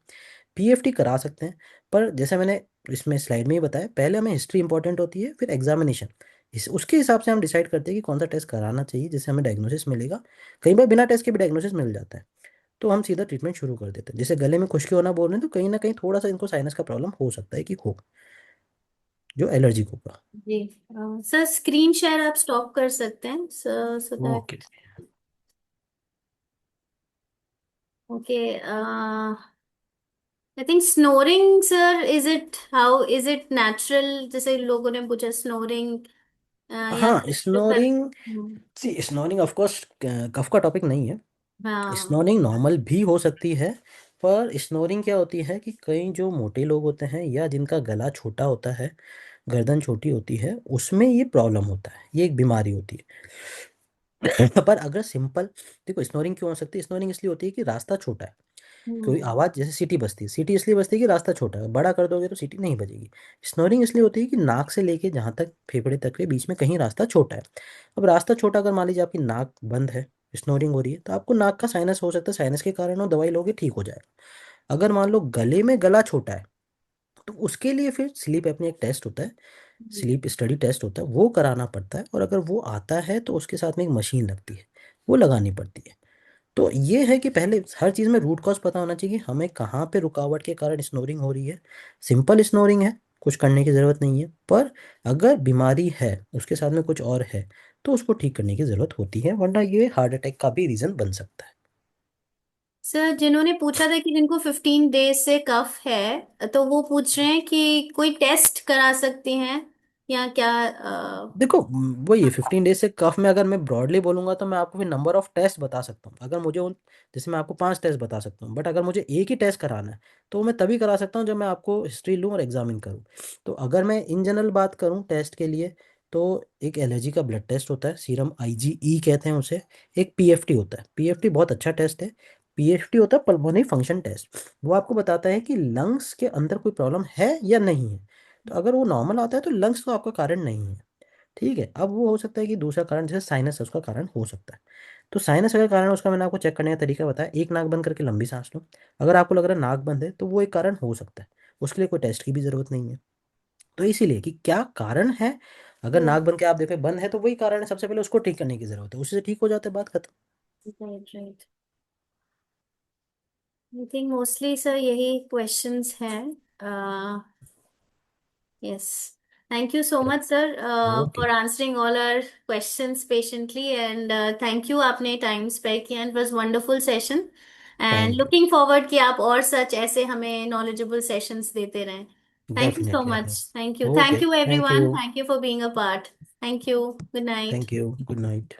पीएफटी करा सकते हैं। पर जैसे मैंने इसमें स्लाइड में ही बताया, पहले हमें हिस्ट्री इंपॉर्टेंट होती है, फिर एग्जामिनेशन। इस उसके हिसाब से हम डिसाइड करते हैं कि कौन सा टेस्ट कराना चाहिए, जिससे हमें डायग्नोसिस मिलेगा। कई बार बिना टेस्ट के भी डायग्नोसिस मिल जाता है। तो हम सीधा ट्रीटमेंट शुरू कर देते हैं। जैसे गले में खुश्की होना बोल रहे हैं, तो कहीं ना कहीं थोड़ा सा इनको साइनस का प्रॉब्लम हो सकता है कि हो, जो एलर्जिक होगा। जी। सर स्क्रीन शेयर आप स्टॉप कर सकते हैं sir, so that. Okay. Okay, I think snoring sir, is it, how is it natural, जैसे लोगों ने पूछा स्नोरिंग या हाँ, कुछ तो कर। Snoring, see snoring of course cough का टॉपिक नहीं है। हाँ। स्नोरिंग नॉर्मल भी हो सकती है, पर स्नोरिंग क्या होती है कि कई जो मोटे लोग होते हैं या जिनका गला छोटा होता है, गर्दन छोटी होती है, उसमें ये प्रॉब्लम होता है, ये एक बीमारी होती है। पर अगर सिंपल, देखो स्नोरिंग क्यों हो सकती है? स्नोरिंग इसलिए होती है कि रास्ता छोटा है। कोई हम्म। आवाज़ जैसे सीटी बजती है, सीटी इसलिए बजती है कि रास्ता छोटा है, बड़ा कर दोगे तो सीटी नहीं बजेगी। स्नोरिंग इसलिए होती है कि नाक से लेके जहाँ तक फेफड़े तक के बीच में कहीं रास्ता छोटा है। अब रास्ता छोटा, अगर मान लीजिए आपकी नाक बंद है, स्नोरिंग हो रही है, तो आपको नाक का साइनस हो सकता है, साइनस के कारण वो दवाई लोगे ठीक हो जाएगा। अगर मान लो गले में गला छोटा है, तो उसके लिए फिर स्लीप एपनी एक टेस्ट होता है, स्लीप स्टडी टेस्ट होता है, वो कराना पड़ता है, और अगर वो आता है तो उसके साथ में एक मशीन लगती है, वो लगानी पड़ती है। तो ये है कि पहले हर चीज़ में रूट कॉज पता होना चाहिए कि हमें कहाँ पे रुकावट के कारण स्नोरिंग हो रही है। सिंपल स्नोरिंग है, कुछ करने की ज़रूरत नहीं है, पर अगर बीमारी है, उसके साथ में कुछ और है, तो उसको ठीक करने की ज़रूरत होती है, वरना ये हार्ट अटैक का भी रीज़न बन सकता है। सर, जिन्होंने पूछा था कि जिनको 15 डेज से कफ है, तो वो पूछ रहे हैं कि कोई टेस्ट करा सकते हैं या क्या? देखो वही है, 15 डेज से कफ में अगर मैं ब्रॉडली बोलूंगा तो मैं आपको फिर नंबर ऑफ टेस्ट बता सकता हूँ, अगर मुझे उन, जैसे मैं आपको 5 टेस्ट बता सकता हूँ, बट अगर मुझे एक ही टेस्ट कराना है तो मैं तभी करा सकता हूँ जब मैं आपको हिस्ट्री लूँ और एग्जामिन करूँ। तो अगर मैं इन जनरल बात करूँ टेस्ट के लिए, तो एक एलर्जी का ब्लड टेस्ट होता है, सीरम आईजीई कहते हैं उसे। एक पीएफटी होता है, पीएफटी बहुत अच्छा टेस्ट है। पीएफटी होता है पल्मोनरी फंक्शन टेस्ट, वो आपको बताता है कि लंग्स के अंदर कोई प्रॉब्लम है या नहीं है। तो अगर वो नॉर्मल आता है तो लंग्स तो आपका कारण नहीं है। ठीक है, अब वो हो सकता है कि दूसरा कारण जैसे साइनस है, उसका कारण हो सकता है। तो साइनस अगर कारण है उसका, मैंने आपको चेक करने का तरीका बताया, एक नाक बंद करके लंबी सांस लो। अगर आपको लग रहा है नाक बंद है तो वो एक कारण हो सकता है, उसके लिए कोई टेस्ट की भी जरूरत नहीं है। तो इसीलिए कि क्या कारण है, अगर नाक बन के आप देखो बंद है तो वही कारण है, सबसे पहले उसको ठीक करने की जरूरत है, उसी से ठीक हो जाता है, बात खत्म। Right, right. I think mostly sir यही क्वेश्चंस हैं। Yes. Thank you so much sir okay. For answering all our questions patiently, and thank you, आपने टाइम स्पेयर किया, and was wonderful session. And thank you. Looking forward कि आप और सच ऐसे हमें knowledgeable sessions देते रहें। Thank you so definitely much, thank you, okay, thank you thank everyone, you. Thank you for being a part. Thank you, good night. Thank you, good night.